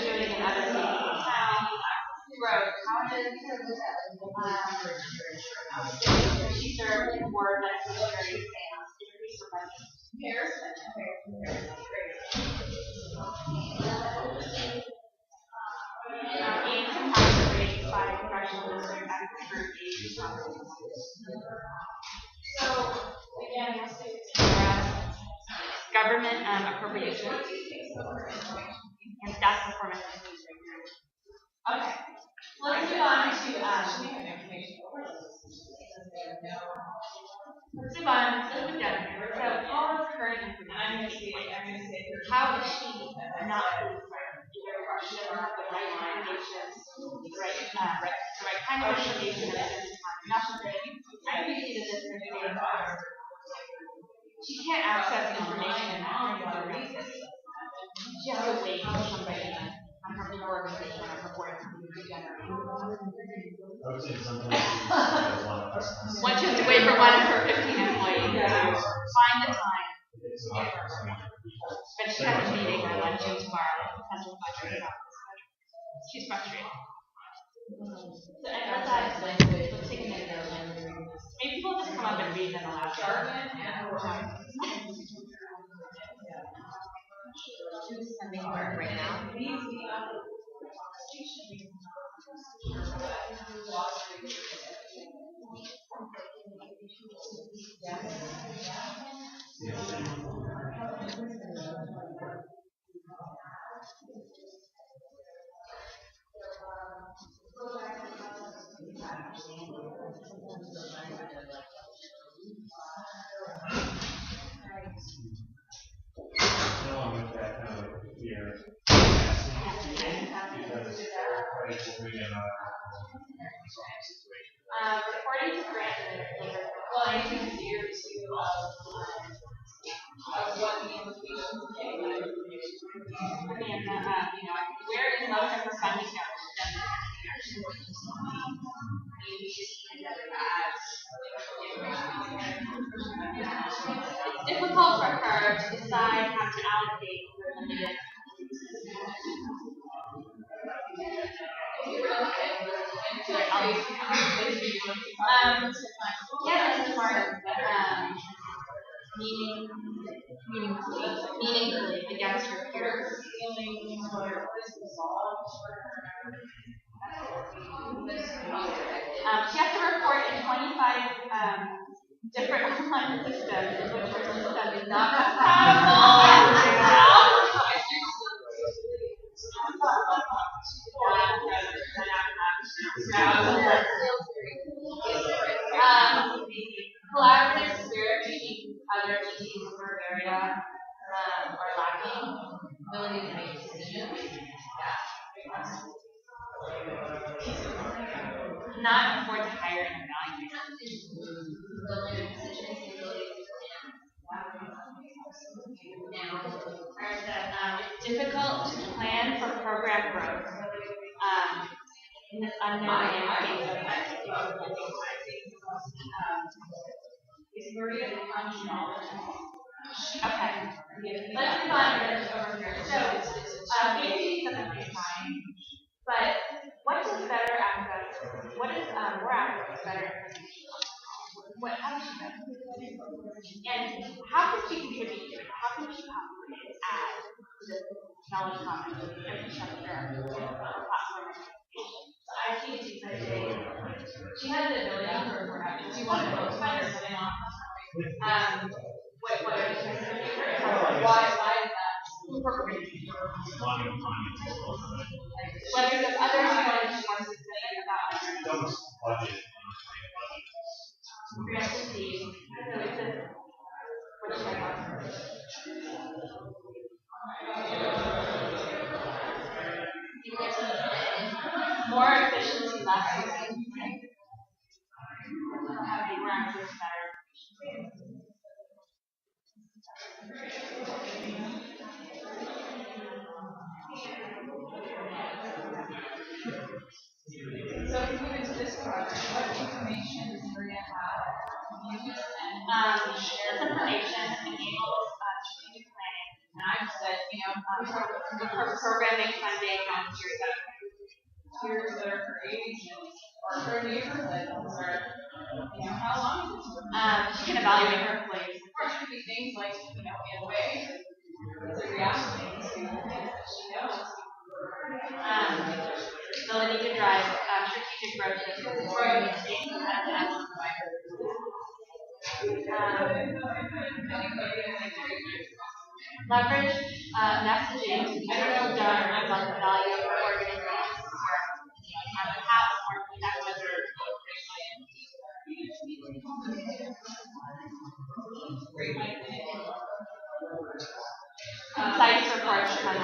Speaker 6: doing in other states and towns. Road, how does she serve for beneficiaries and increase her budget? Gains and tax rates by professional expertise. So, again, we'll see government appropriations and staff performance. Okay. Let's move on to let's move on. Let's move down here. So all of current information. I'm going to say how is she not she doesn't have the right foundations, the right kind of information at this time. Not that I believe that this information she can't access information and not for the reason. She has to wait for somebody on her organization or her board to generate. Once you have to wait for one of her 15 employees to find the time. But she has a meeting on lunch tomorrow. She's frustrated. So I thought that let's take a minute. Maybe people just come up and read them aloud.
Speaker 5: Something hard right now.
Speaker 6: According to grant administrators, well, I think it's year two of what the implications of where is most of her funding going? It's difficult for her to decide how to allocate her limited. Yeah, that's part of meaningfully against her peers. She has to report in 25 different online systems, which her system is not collaborative spirit, meaning other teams in her area are lacking. Ability to make decisions. Not afford to hire and evaluate. It's difficult to plan for program growth in this unknown landscape. Okay. Let's move on over here. So, maybe doesn't take time, but what does better access? What is more access better information? How does she better? And how can she contribute to it? How can she add to this knowledge commons infrastructure platform? So I see she has the ability for if she wanted to find something on. Why is that? Whether there's others who want to more specific about
Speaker 7: budget.
Speaker 6: we're going to see. So it's what should I want? More efficiency, less efficiency. Having more access, better. So if we move into this project, what information does Maria have? This information enables strategic planning. And I've said, her programming funding on tiers that are creating or her neighborhood or how long is it? She can evaluate her employees. Of course, it could be things like, in a way, it's a reality to things that she knows. Ability to drive strategic growth and leverage messaging. I don't know about the value of our organizations or have more that whether concise reports from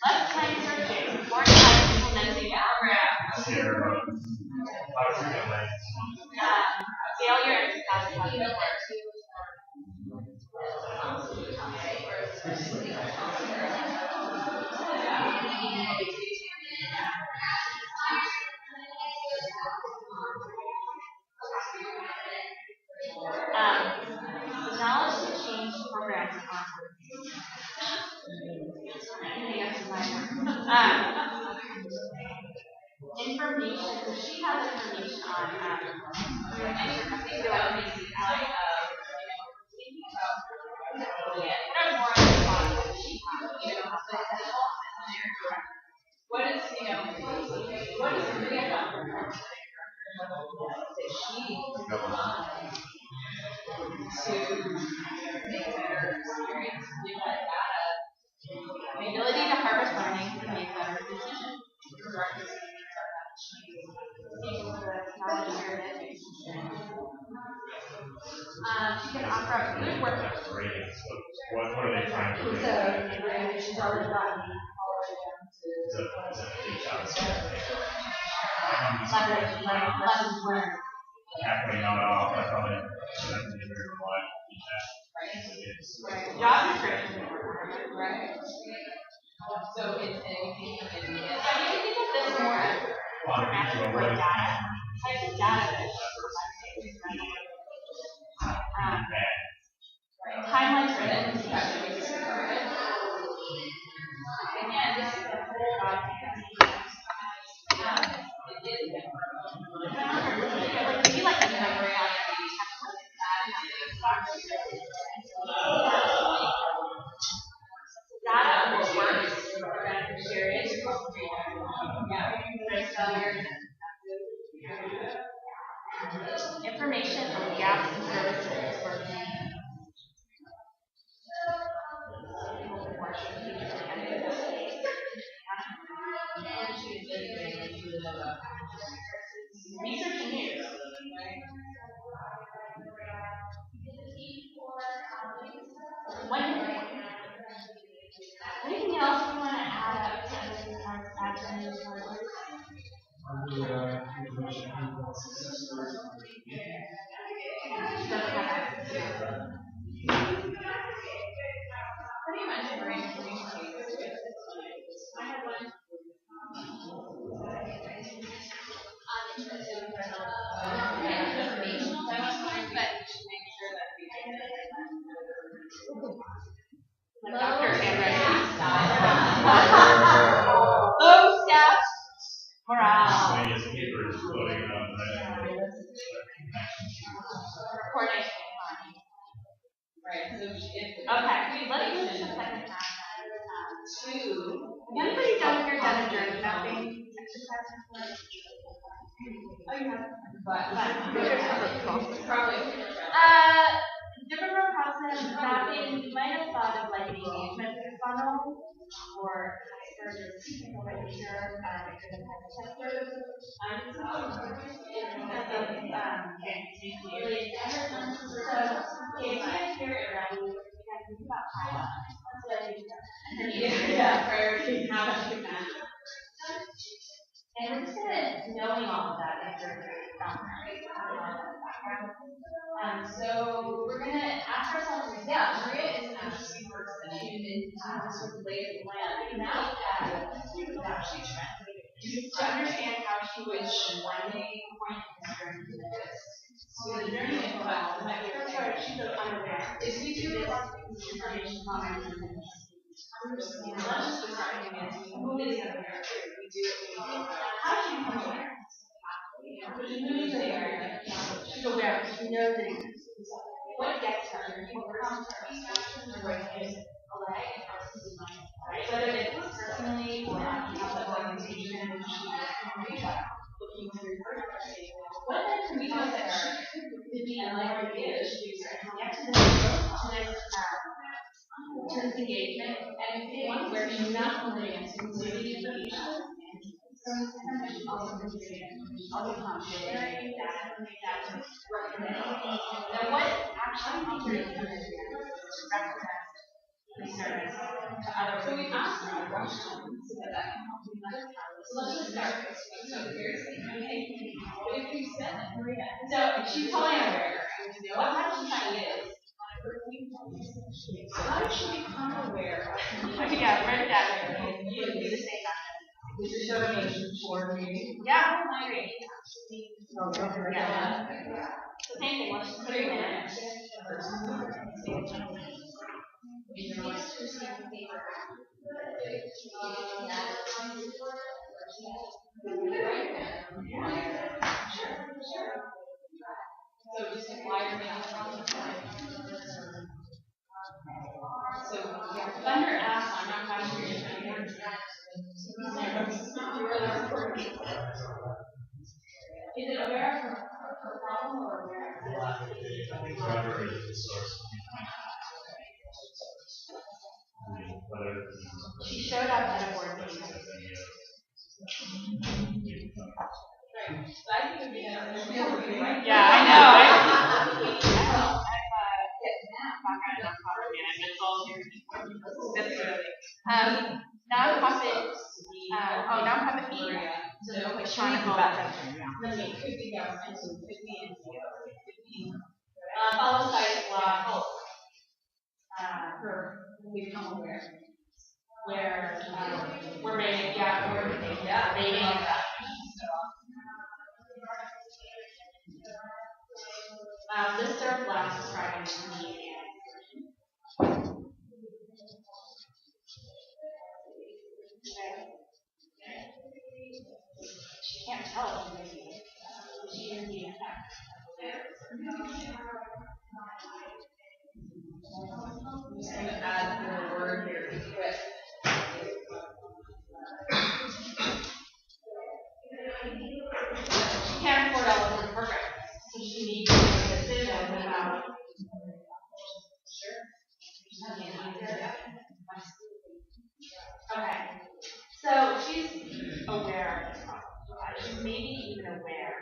Speaker 6: less time searching, more time implementing programs. Failure and success. Knowledge to change programs. Information. She has information on what is Maria about her? To make better experience, give that data, the ability to harvest learning to make better decisions. She can offer up good work.
Speaker 7: What are they trying to do?
Speaker 6: She's already gotten all the way down to lessons learned.
Speaker 2: Happening out off, I probably shouldn't be very reliable feedback.
Speaker 6: Right. Job description. Right.
Speaker 5: So it's anything in the
Speaker 6: I mean, you think of this more as formatted for data. Types of data that timeline driven. Again, this is a whole lot. Like, you like the memory out of these. Data or words curious. Information on gaps in services for research and news. Anything else you want to add up to this Dr. handwriting style. Low staff morale. Coordination. Right. So okay. Let's move to the second half. Anybody done here done a journey mapping exercise? Oh, you have. But probably. Different process mapping. You might have thought of like an engagement funnel or technical literature, priority, how to do that. And we're just kind of knowing all of that after so we're going to ask ourselves, Maria is an interesting person. She sort of laid the plan. Now that she's translated to understand how she was blending point and this. So the journey is well. My first part, she's unaware. Is we do this information comment. Let's just start thinking as who is aware? We do it. How do you become aware? She knows there. She's aware. She knows that what gets her, what comes her, whether it's personally or on the organization, looking through her. What then can we know that she could be a lighter is she's connected to this engagement and one where she's not only including information. Also sharing that now what actually represents the service to others. So we asked them questions so that can help you understand. So let's just start. So here's the if we said Maria. So she's totally aware. What how she is. How did she become aware? Yeah, write it down. You do the same action. Which is showing for me. Yeah, I agree. Yeah. The same thing, let's just put it in. So just wire me out. So Thunder asks, I'm not quite sure you're trying to understand. Is it aware of her problem or aware of
Speaker 2: Driver is the source.
Speaker 6: She showed up at a board meeting. Yeah, I know. Nonprofit Oh, now I'm having E.
Speaker 3: So they're like
Speaker 6: Trying to
Speaker 3: call
Speaker 6: call
Speaker 3: that.
Speaker 6: that.
Speaker 3: It could be governmental, it could be NGO, it could be. Followed by law, we become aware. Where we're rating, rating that. This is our last Friday meeting. She can't tell she is the effect. I'm just going to add the word here, equip. She can't afford all of her programs, so she needs to make a decision about. Okay, so she's aware of this problem. She's maybe even aware.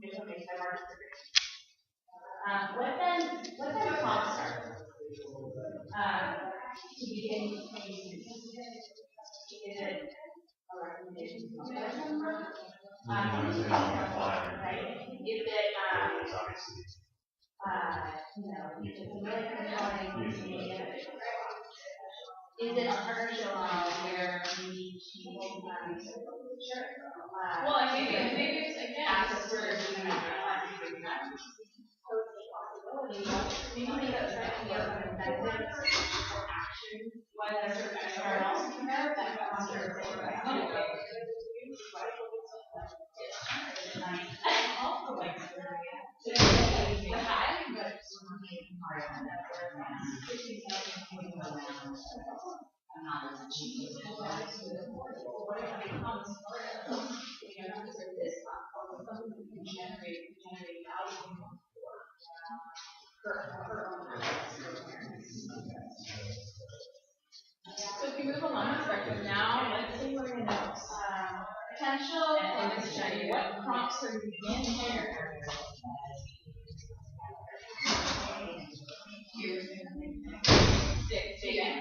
Speaker 3: Okay, so what then prompts her to begin using this? Is it a recommendation from the member? Right? Is it it's a really compelling media? Is it a partnership model where maybe she well, and maybe it's again access where there's even maybe make up certain incentives or actions, whether sort of external to her that comes to her. Also like the high, but so if you move along spectrum now, let's see what we know. Potential and this study, what prompts her to begin here?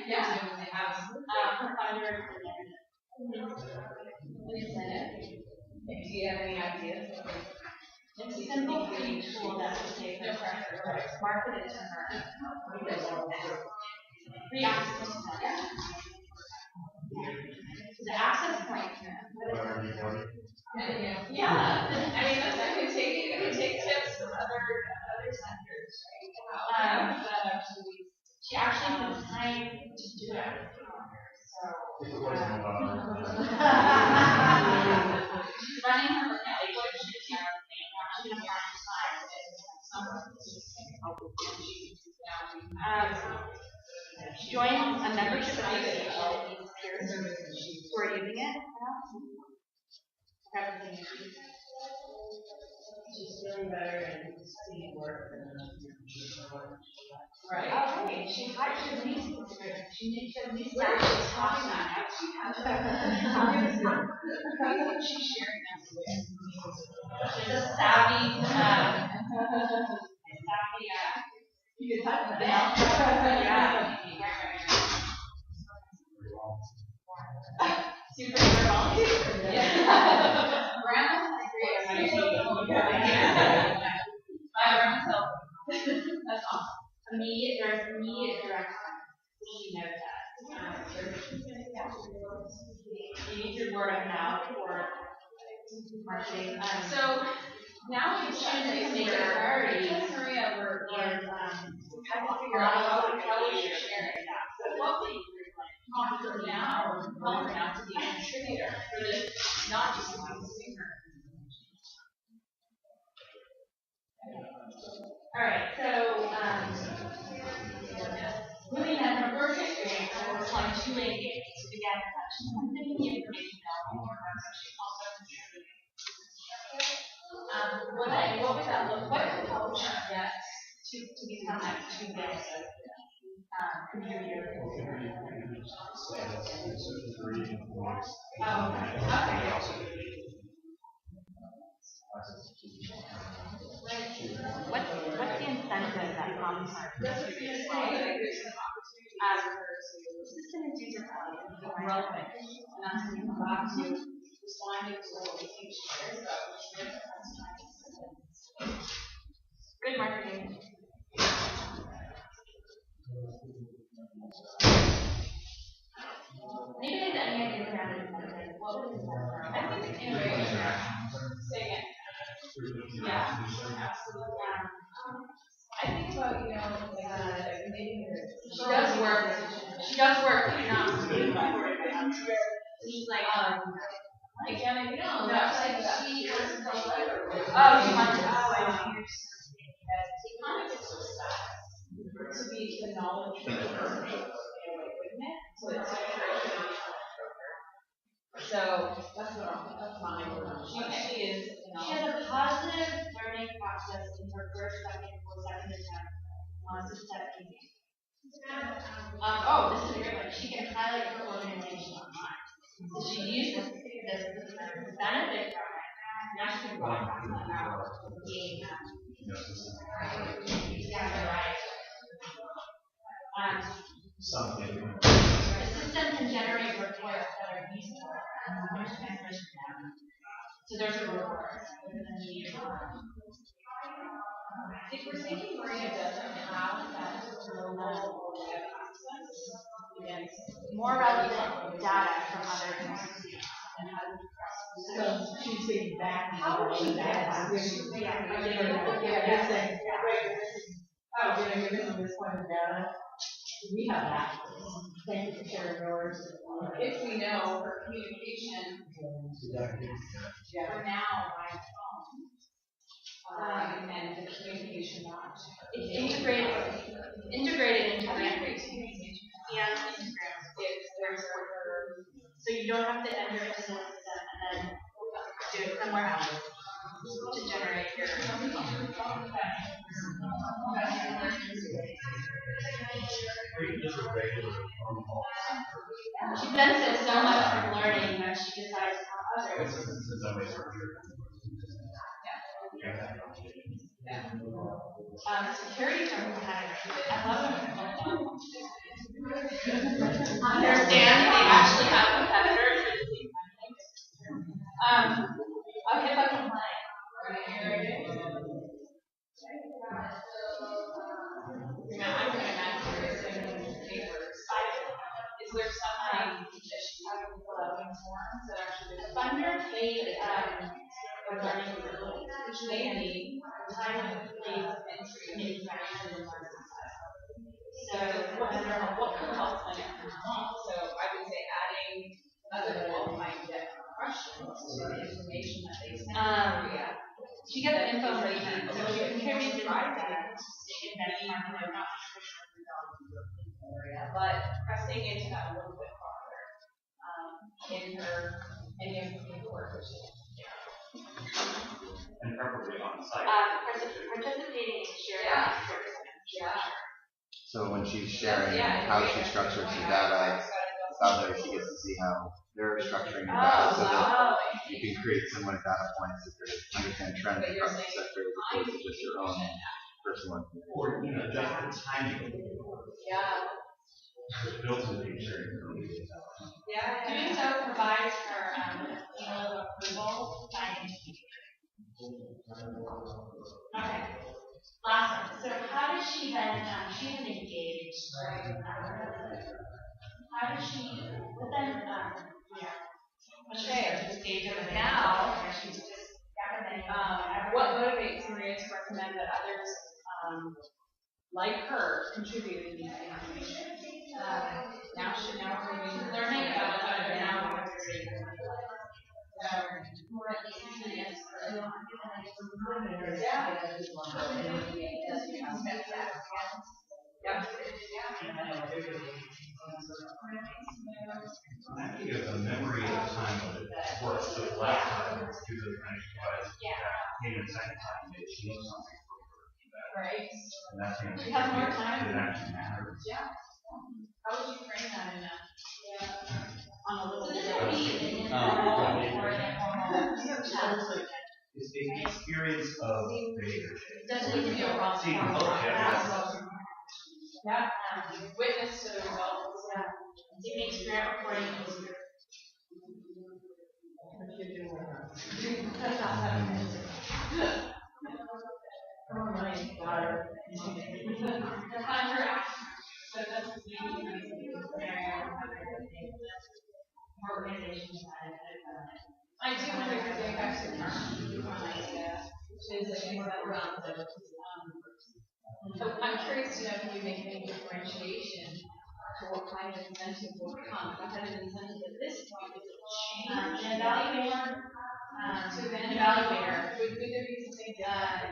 Speaker 3: Yeah. Provider. Do you have any ideas? It's a simple free tool that will take no pressure, but it's marketed to her. Free access to that. The access point. Yeah. I mean, I could take tips from other sectors, right? She actually has time to do it. So, she's running her workout. Like, what if she's going to find time? She joined a membership association who are using it. She's feeling better and seeing work. Right. Okay. She needs to actually talk about it. She's sharing that with. She's a savvy, you can type it down. Yeah. Super volunteer. Yeah. Grandma's great. Grandma's helpful. That's awesome. There's immediate direct contact. She knows that. You need your word of mouth or marketing. So now we should make a priority. Maria, we're how to figure out how we should share it. So what we talk to her now or help her now to be a contributor for this, not just a consumer. All right, so moving on from work experience, we're applying two engagement. So again, she's taking the information available, she's also contributing. What would that look like? What could help her get to become that two-base contributor? Oh, okay. What's the incentive that comes from this? System and user
Speaker 6: relevant. And that's when you come back to responding to what we think shares about which different customized. Good marketing. Anybody has any ideas around it? What would this have? I think it's innovation. Say again. Yeah, absolutely. I think about, maybe she does work. She does work, but not she's like, again, I know. That's like she was she wants I know. To be the knowledge in a way, wouldn't it? So it's so that's mine. She is, she has a positive learning process in her first, second, or second attempt on systemic. This is a great one. She can highlight her organization online. So she uses this benefit from it. Now she can broadcast that out being right. The system can generate reports that are useful. So there's a report. If we're thinking Maria doesn't have that global web access, more relevant data from other institutions. So she's getting back. How would she get that?
Speaker 9: You're missing this point of data. We have that. Thank you for sharing yours.
Speaker 6: If we know her communication for now by phone, and the communication not. It's integrated into communication. Yeah, Instagram. If there's so you don't have to enter it in the system and then do it somewhere else to generate your. She benefits so much from learning that she decides how others. Security from competitors. I love it. Understand they actually have competitors. Okay, but complaint. I'm going to imagine papers. Is there something that she has to fill out in forms that actually the funders they are learning which may be time of days of entry interaction. So what can help plan? So I would say adding other qualifying questions to the information that they send. She gets info for each, so she can carry the drive that but pressing into that a little bit farther in her any of the work that she does.
Speaker 7: And preferably on site.
Speaker 6: Participating in sharing. Yeah.
Speaker 10: So when she's sharing how she structures the data out there, she gets to see how they're structuring the data so that you can create similar data points that understand trends across the sector as opposed to just your own personal information.
Speaker 7: Or, just the timing.
Speaker 6: Yeah.
Speaker 7: Built into the sharing.
Speaker 6: Yeah. Doing so provides her seal of approval by okay. Last one. So how does she then, she has engaged, right? How does she, but then, okay, the stage of it now, she's just recommending, what motivates Maria to recommend that others, like her, contribute to these information? Now we're learning about it, now we're more at least
Speaker 7: I think of the memory of the time of it works. So the last time was due to the financial advice. Maybe the second time she needs something for her feedback.
Speaker 6: Right.
Speaker 7: And that's going to
Speaker 6: she has more time.
Speaker 7: It actually matters.
Speaker 6: Yeah. How would you frame that in a on a little bit of
Speaker 7: It's the experience of leadership.
Speaker 6: Doesn't need to be a wrong.
Speaker 7: See,
Speaker 6: Yeah. Witness to the results. Yeah. It makes grant reporting easier.
Speaker 3: I do wonder if you're going back to which is like more around the so I'm curious to know if you make any differentiation to what kind of incentive will come. What kind of incentive at this point is it change?
Speaker 6: An evaluator,
Speaker 3: To an
Speaker 6: evaluator.
Speaker 3: Would there be something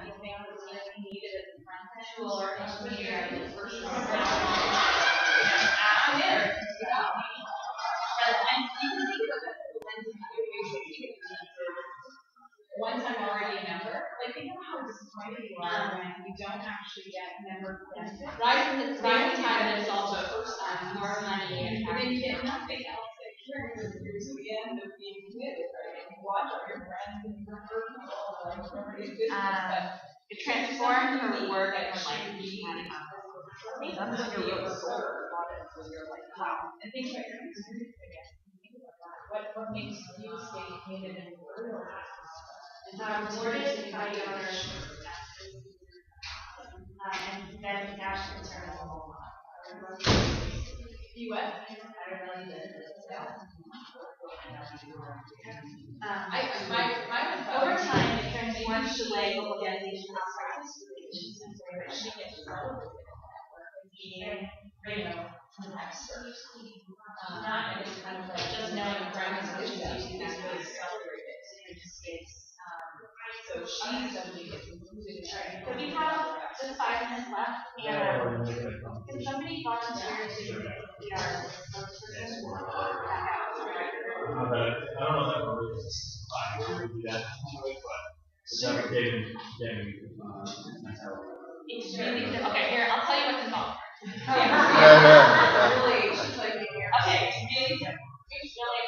Speaker 6: You think it's going to be needed at the front end or engineer in the first round?
Speaker 3: I'm there. Once I'm already a member, like think of how disappointed you are when you don't actually get member benefits. Right from the time that it's also first time, more money, and then you get nothing else that triggers to the end of being committed, right? And you watch all your friends and your people, like everybody's business.
Speaker 6: It transformed her work and her life.
Speaker 3: That's when you're really sober about it, when you're like, wow. And think about your experience again. What makes you stay committed and loyal?
Speaker 6: Rewarded by donors, and then cash return.
Speaker 3: You what?
Speaker 6: I really did. Over time, it transforms the way organizations practice relations and where she gets involved meeting, experts. Not as kind of like just knowing a friend is really celebrate it in this space. So she suddenly gets included in it. So we have just 5 minutes left. Can somebody volunteer to be our spokesperson?
Speaker 7: I don't know that we're really fine to do that anyway, but it's okay.
Speaker 6: It's really good. Okay, here, I'll tell you what's involved.
Speaker 3: Really, she's like,
Speaker 6: Okay, it's really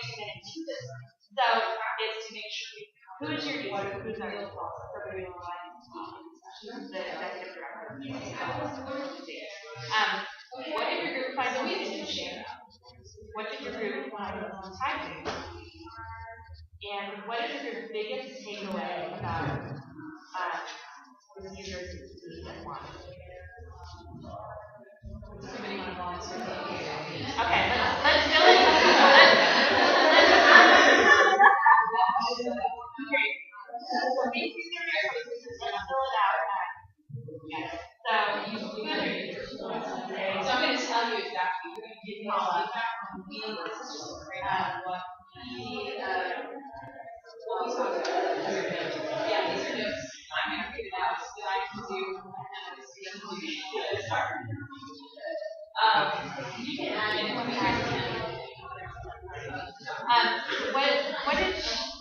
Speaker 6: 2 minutes. So it's to make sure who is your who's our the executive director. What did your group find interesting? What did your group find timely? And what is your biggest takeaway about the users and why?
Speaker 3: somebody want to volunteer.
Speaker 6: Okay, let's fill it. Okay. So make these let's fill it out. So
Speaker 3: So I'm going to tell you exactly. You're going to give me all feedback on me. This is just great. What we talked about. Yeah, these are notes. I'm going to figure it out so that I can do you can add in what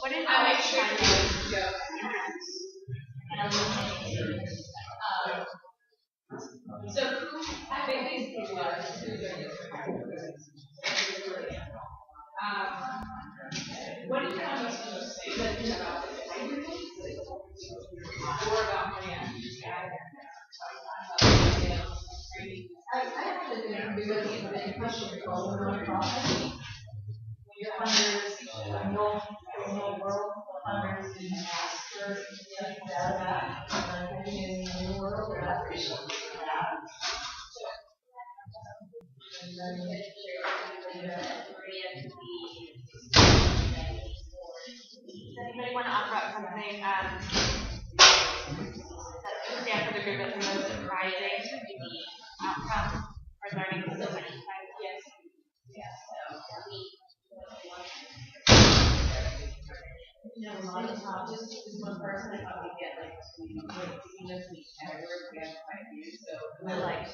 Speaker 6: did
Speaker 3: I'll make sure you go. So who big these people are, who they're what do you find most interesting about this? Or about money actually added I have to do the question called nonprofit. When your funders, the whole world, funders didn't ask for that, in the new world, they're not appreciative of that.
Speaker 6: Does anybody want to offer up something that stands for the group as the most surprising outcome or learning from this exercise? Yes.
Speaker 3: A lot of times, just one person, I thought we'd get like, you know, every word we have 5 years, so we're like,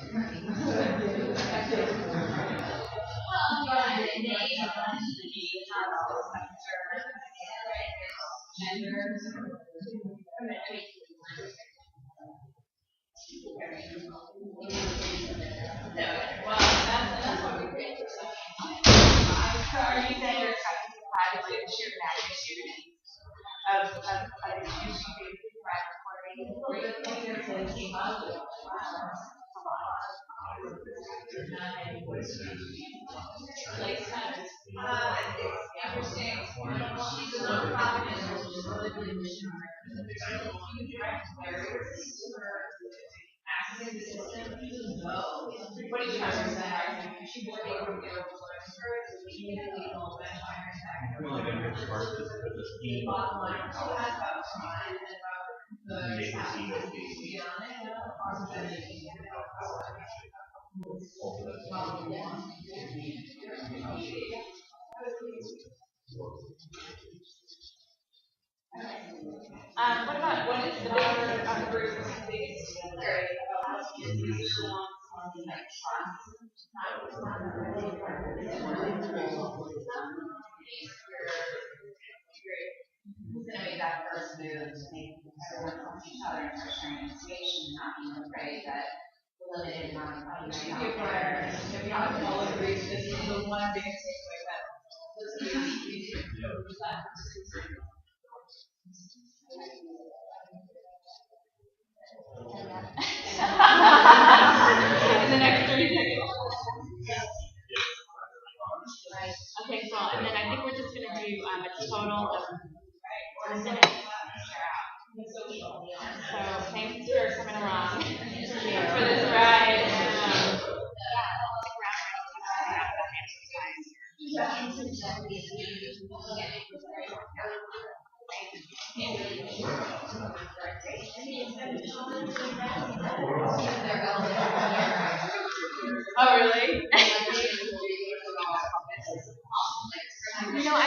Speaker 3: that's what we create for
Speaker 6: So are you saying you're trying to provide like a sheer magnitude of issues you could provide reporting? What is the bigger group?
Speaker 5: Who's going to make that first move to make everyone talk to each other and start sharing information and not being afraid that the limited amount of money might not be there.
Speaker 3: If you have all agreed, this is the one biggest takeaway that
Speaker 6: In the next 30 seconds. Okay, cool. And then I think we're just going to do a total of 4 minutes. So thanks for coming along for this ride. Oh, really? You know, I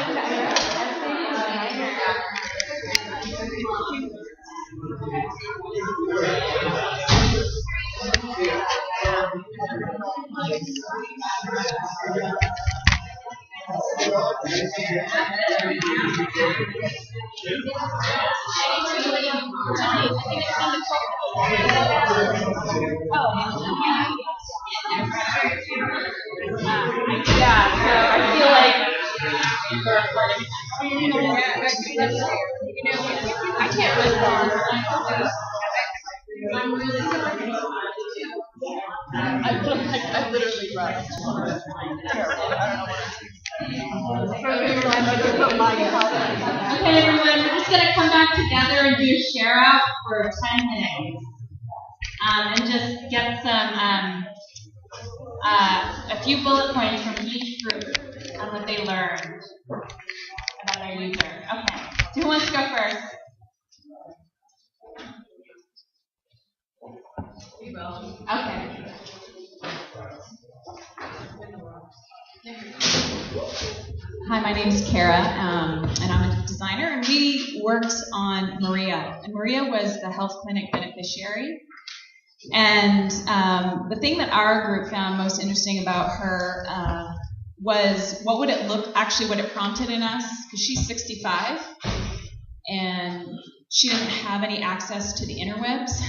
Speaker 6: I can't respond. I'm really I literally rushed. Terrible. I don't know what Okay, everyone, we're just going to come back together and do a share out for 10 minutes. And just get some, a few bullet points from each group on what they learned about their user. Okay, who wants to go first? Okay. Hi, my name is Kara, and I'm a designer, and we worked on Maria. And Maria was the health clinic beneficiary. And the thing that our group found most interesting about her was what it prompted in us, because she's 65, and she doesn't have any access to the interwebs.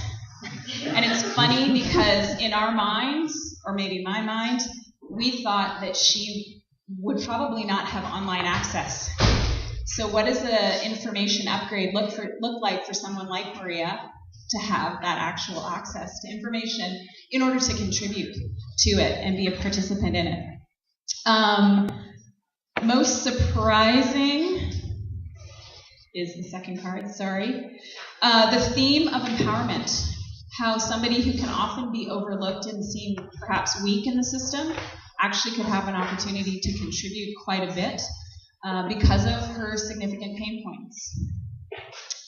Speaker 6: And it's funny because in our minds, or maybe my mind, we thought that she would probably not have online access. So what does the information upgrade look like for someone like Maria to have that actual access to information in order to contribute to it and be a participant in it? Most surprising is the second card, sorry. The theme of empowerment. How somebody who can often be overlooked and seen perhaps weak in the system actually could have an opportunity to contribute quite a bit because of her significant pain points.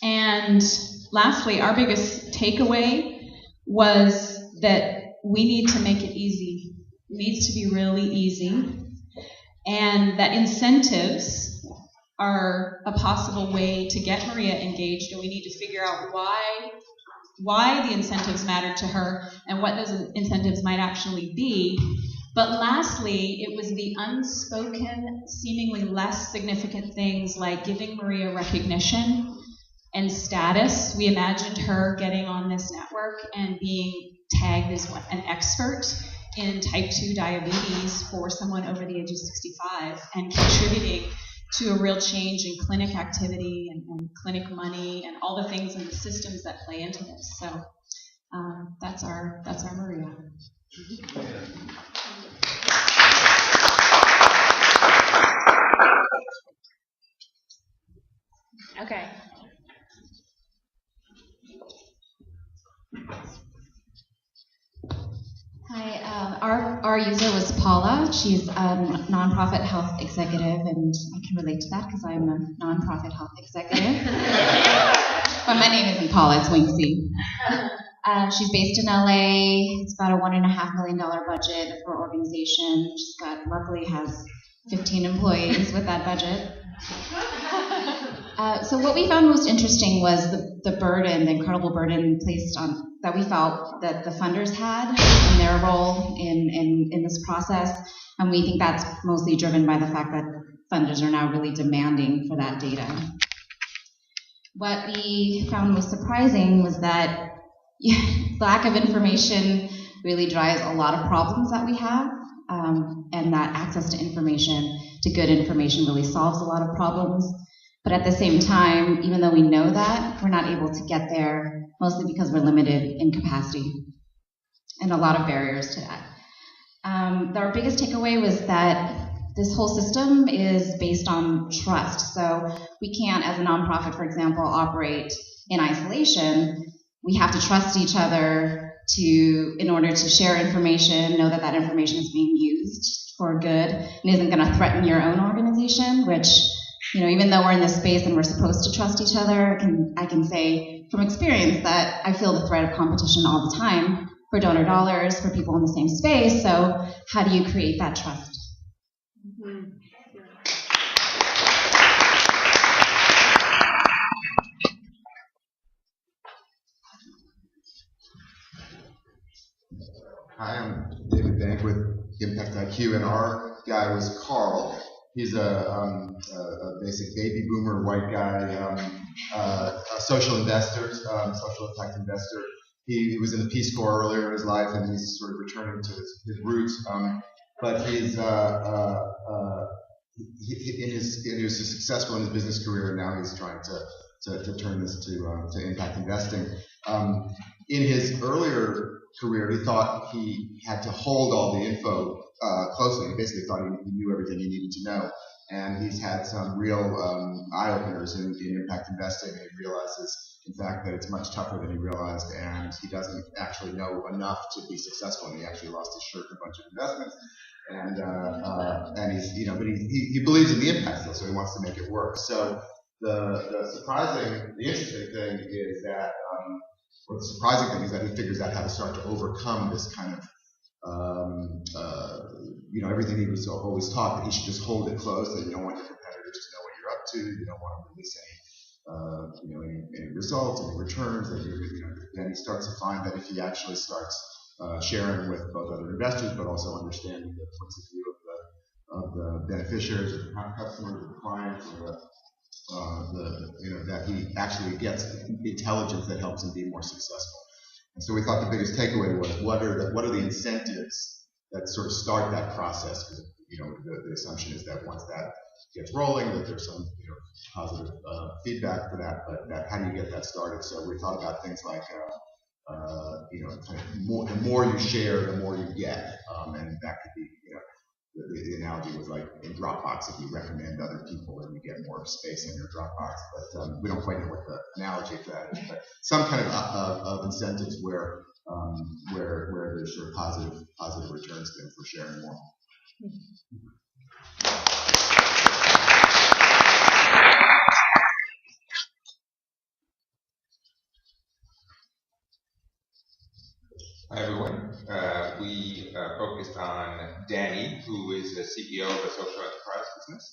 Speaker 6: And lastly, our biggest takeaway was that we need to make it easy. It needs to be really easy. And that incentives are a possible way to get Maria engaged, and we need to figure out why the incentives matter to her and what those incentives might actually be. But lastly, it was the unspoken, seemingly less significant things like giving Maria recognition and status. We imagined her getting on this network and being tagged as an expert in type 2 diabetes for someone over the age of 65 and contributing to a real change in clinic activity and clinic money and all the things and the systems that play into this. So that's our Maria. Okay.
Speaker 11: Hi, our user was Paula. She's a nonprofit health executive, and I can relate to that because I'm a nonprofit health executive. But my name isn't Paula, it's Winksy. She's based in LA. It's about a $1.5 million budget for her organization. She's luckily has 15 employees with that budget. So what we found most interesting was the burden, the incredible burden placed on that we felt that the funders had in their role in this process, and we think that's mostly driven by the fact that funders are now really demanding for that data. What we found most surprising was that lack of information really drives a lot of problems that we have, and that access to information, to good information, really solves a lot of problems. But at the same time, even though we know that, we're not able to get there, mostly because we're limited in capacity, and a lot of barriers to that. Our biggest takeaway was that this whole system is based on trust. So we can't, as a nonprofit, for example, operate in isolation. We have to trust each other in order to share information, know that that information is being used for good and isn't going to threaten your own organization, which, even though we're in this space and we're supposed to trust each other, I can say from experience that I feel the threat of competition all the time for donor dollars, for people in the same space. So how do you create that trust?
Speaker 6: Mm-hmm.
Speaker 10: Hi, I'm David Bank with Impact IQ, and our guy was Carl. He's a basic baby boomer white guy, a social investor, social impact investor. He was in the Peace Corps earlier in his life, and he's sort of returning to his roots. But he was successful in his business career, and now he's trying to turn this to impact investing. In his earlier career, he thought he had to hold all the info closely. He basically thought he knew everything he needed to know. And he's had some real eye-openers in impact investing, and he realizes, in fact, that it's much tougher than he realized, and he doesn't actually know enough to be successful. And he actually lost his shirt in a bunch of investments. And he's, but he believes in the impact still, so he wants to make it work. So the interesting thing is that, the surprising thing is that he figures out how to start to overcome this kind of, everything he was always taught, that he should just hold it close, that you don't want your competitors to know what you're up to, you don't want to release any results, any returns, then he starts to find that if he actually starts sharing with both other investors, but also understanding the points of view of the beneficiaries, or the customers, or the clients, or that he actually gets intelligence that helps him be more successful. And so we thought the biggest takeaway was, what are the incentives that sort of start that process? Because the assumption is that once that gets rolling, that there's some positive feedback for that. But how do you get that started? So we thought about things like the more you share, the more you get, and that could be the analogy was like in Dropbox, if you recommend other people, then you get more space in your Dropbox. But we don't quite know what the analogy for that is. But some kind of incentives where there's sort of positive returns then for sharing more.
Speaker 12: Hi everyone. We focused on Danny, who is the CEO of a social enterprise business.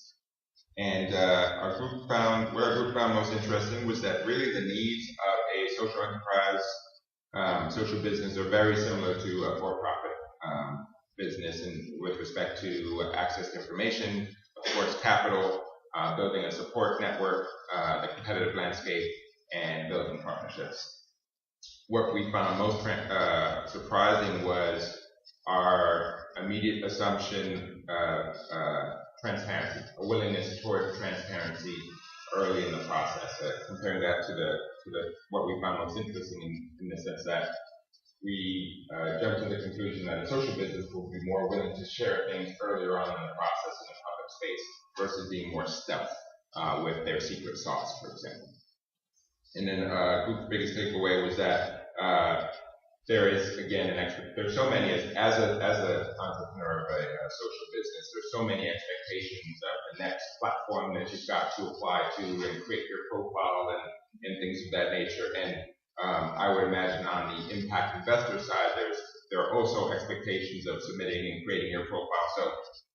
Speaker 12: And what our group found most interesting was that really the needs of a social enterprise, social business are very similar to a for-profit business with respect to access to information, of course capital, building a support network, the competitive landscape, and building partnerships. What we found most surprising was our immediate assumption of transparency, a willingness toward transparency early in the process. Comparing that to what we found most interesting in the sense that we jumped to the conclusion that a social business will be more willing to share things earlier on in the process in the public space versus being more stealth with their secret sauce, for example. And then group's biggest takeaway was that there is, again, there's so many, as an entrepreneur of a social business, there's so many expectations of the next platform that you've got to apply to and create your profile and things of that nature. And I would imagine on the impact investor side, there are also expectations of submitting and creating your profile. So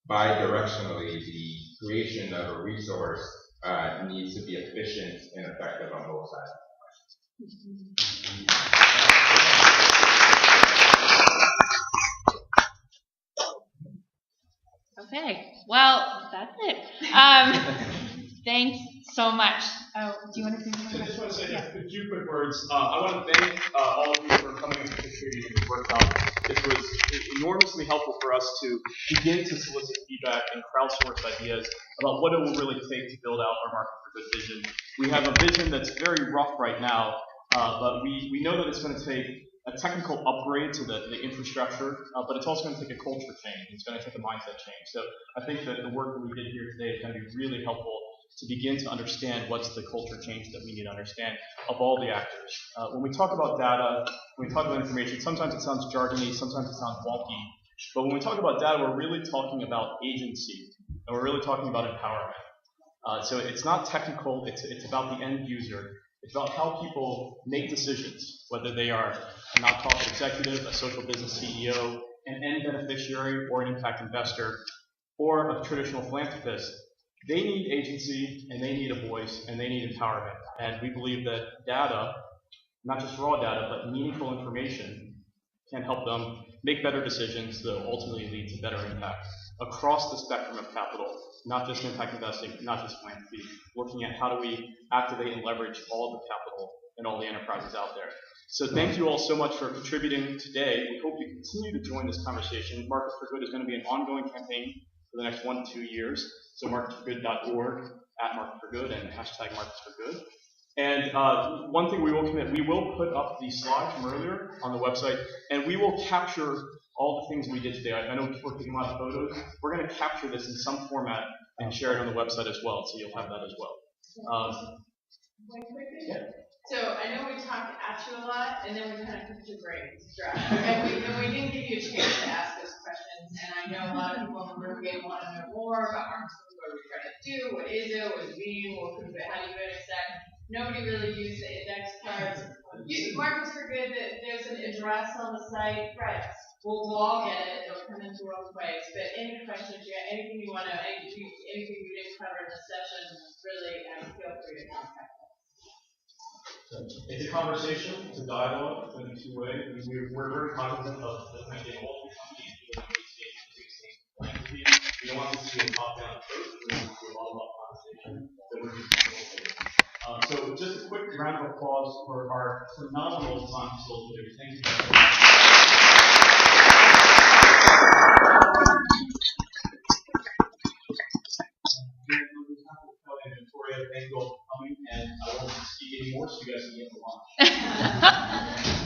Speaker 12: bi-directionally, the creation of a resource needs to be efficient and effective on both sides.
Speaker 8: Okay, well, that's it. Thanks so much. Oh, do you want to say something?
Speaker 2: I just want to say a few quick words. I want to thank all of you for coming and participating in this workshop. This was enormously helpful for us to begin to solicit feedback and crowdsource ideas about what it will really take to build out our Market for Good vision. We have a vision that's very rough right now, but we know that it's going to take a technical upgrade to the infrastructure, but it's also going to take a culture change. It's going to take a mindset change. So I think that the work that we did here today is going to be really helpful to begin to understand what's the culture change that we need to understand of all the actors. When we talk about data, when we talk about information, sometimes it sounds jargony, sometimes it sounds wonky, but when we talk about data, we're really talking about agency, and we're really talking about empowerment. So it's not technical, it's about the end user. It's about how people make decisions, whether they are a nonprofit executive, a social business CEO, an end beneficiary, or an impact investor, or a traditional philanthropist. They need agency, and they need a voice, and they need empowerment. And we believe that data, not just raw data, but meaningful information, can help them make better decisions that will ultimately lead to better impact across the spectrum of capital, not just impact investing, not just philanthropy, looking at how do we activate and leverage all the capital and all the enterprises out there. So thank you all so much for contributing today. We hope you continue to join this conversation. Markets for Good is going to be an ongoing campaign for the next 1 to 2 years. So marketsforgood.org, @marketsforgood, and #marketsforgood. And one thing we will commit, we will put up the slides from earlier on the website, and we will capture all the things we did today. I know people are taking a lot of photos. We're going to capture this in some format and share it on the website as well, so you'll have that as well.
Speaker 3: One quick thing. Yeah. So I know we talked at you a lot, and then we kind of took your brains dry. And we didn't give you a chance to ask us questions. And I know a lot of people in the room may want to know more about Markets for Good. What are we trying to do? What is it? What does it mean? How do you intersect? Nobody really used the index cards. Markets for Good, there's an address on the site. Right. We'll all get it. It'll come in both ways. But any questions, anything you want to, anything we didn't cover in this session, really, feel free to contact us.
Speaker 2: It's a conversation, it's a dialogue, it's going to be two-way. We're very cognizant of the fact that all companies do philanthropy. We don't want to see a top-down approach. We want to do a lot of conversation that we're just facilitating. So just a quick round of applause for our phenomenal design facilitators. Thank you very much. Victoria, thank you all for coming, and I won't speak anymore, so you guys can get to lunch.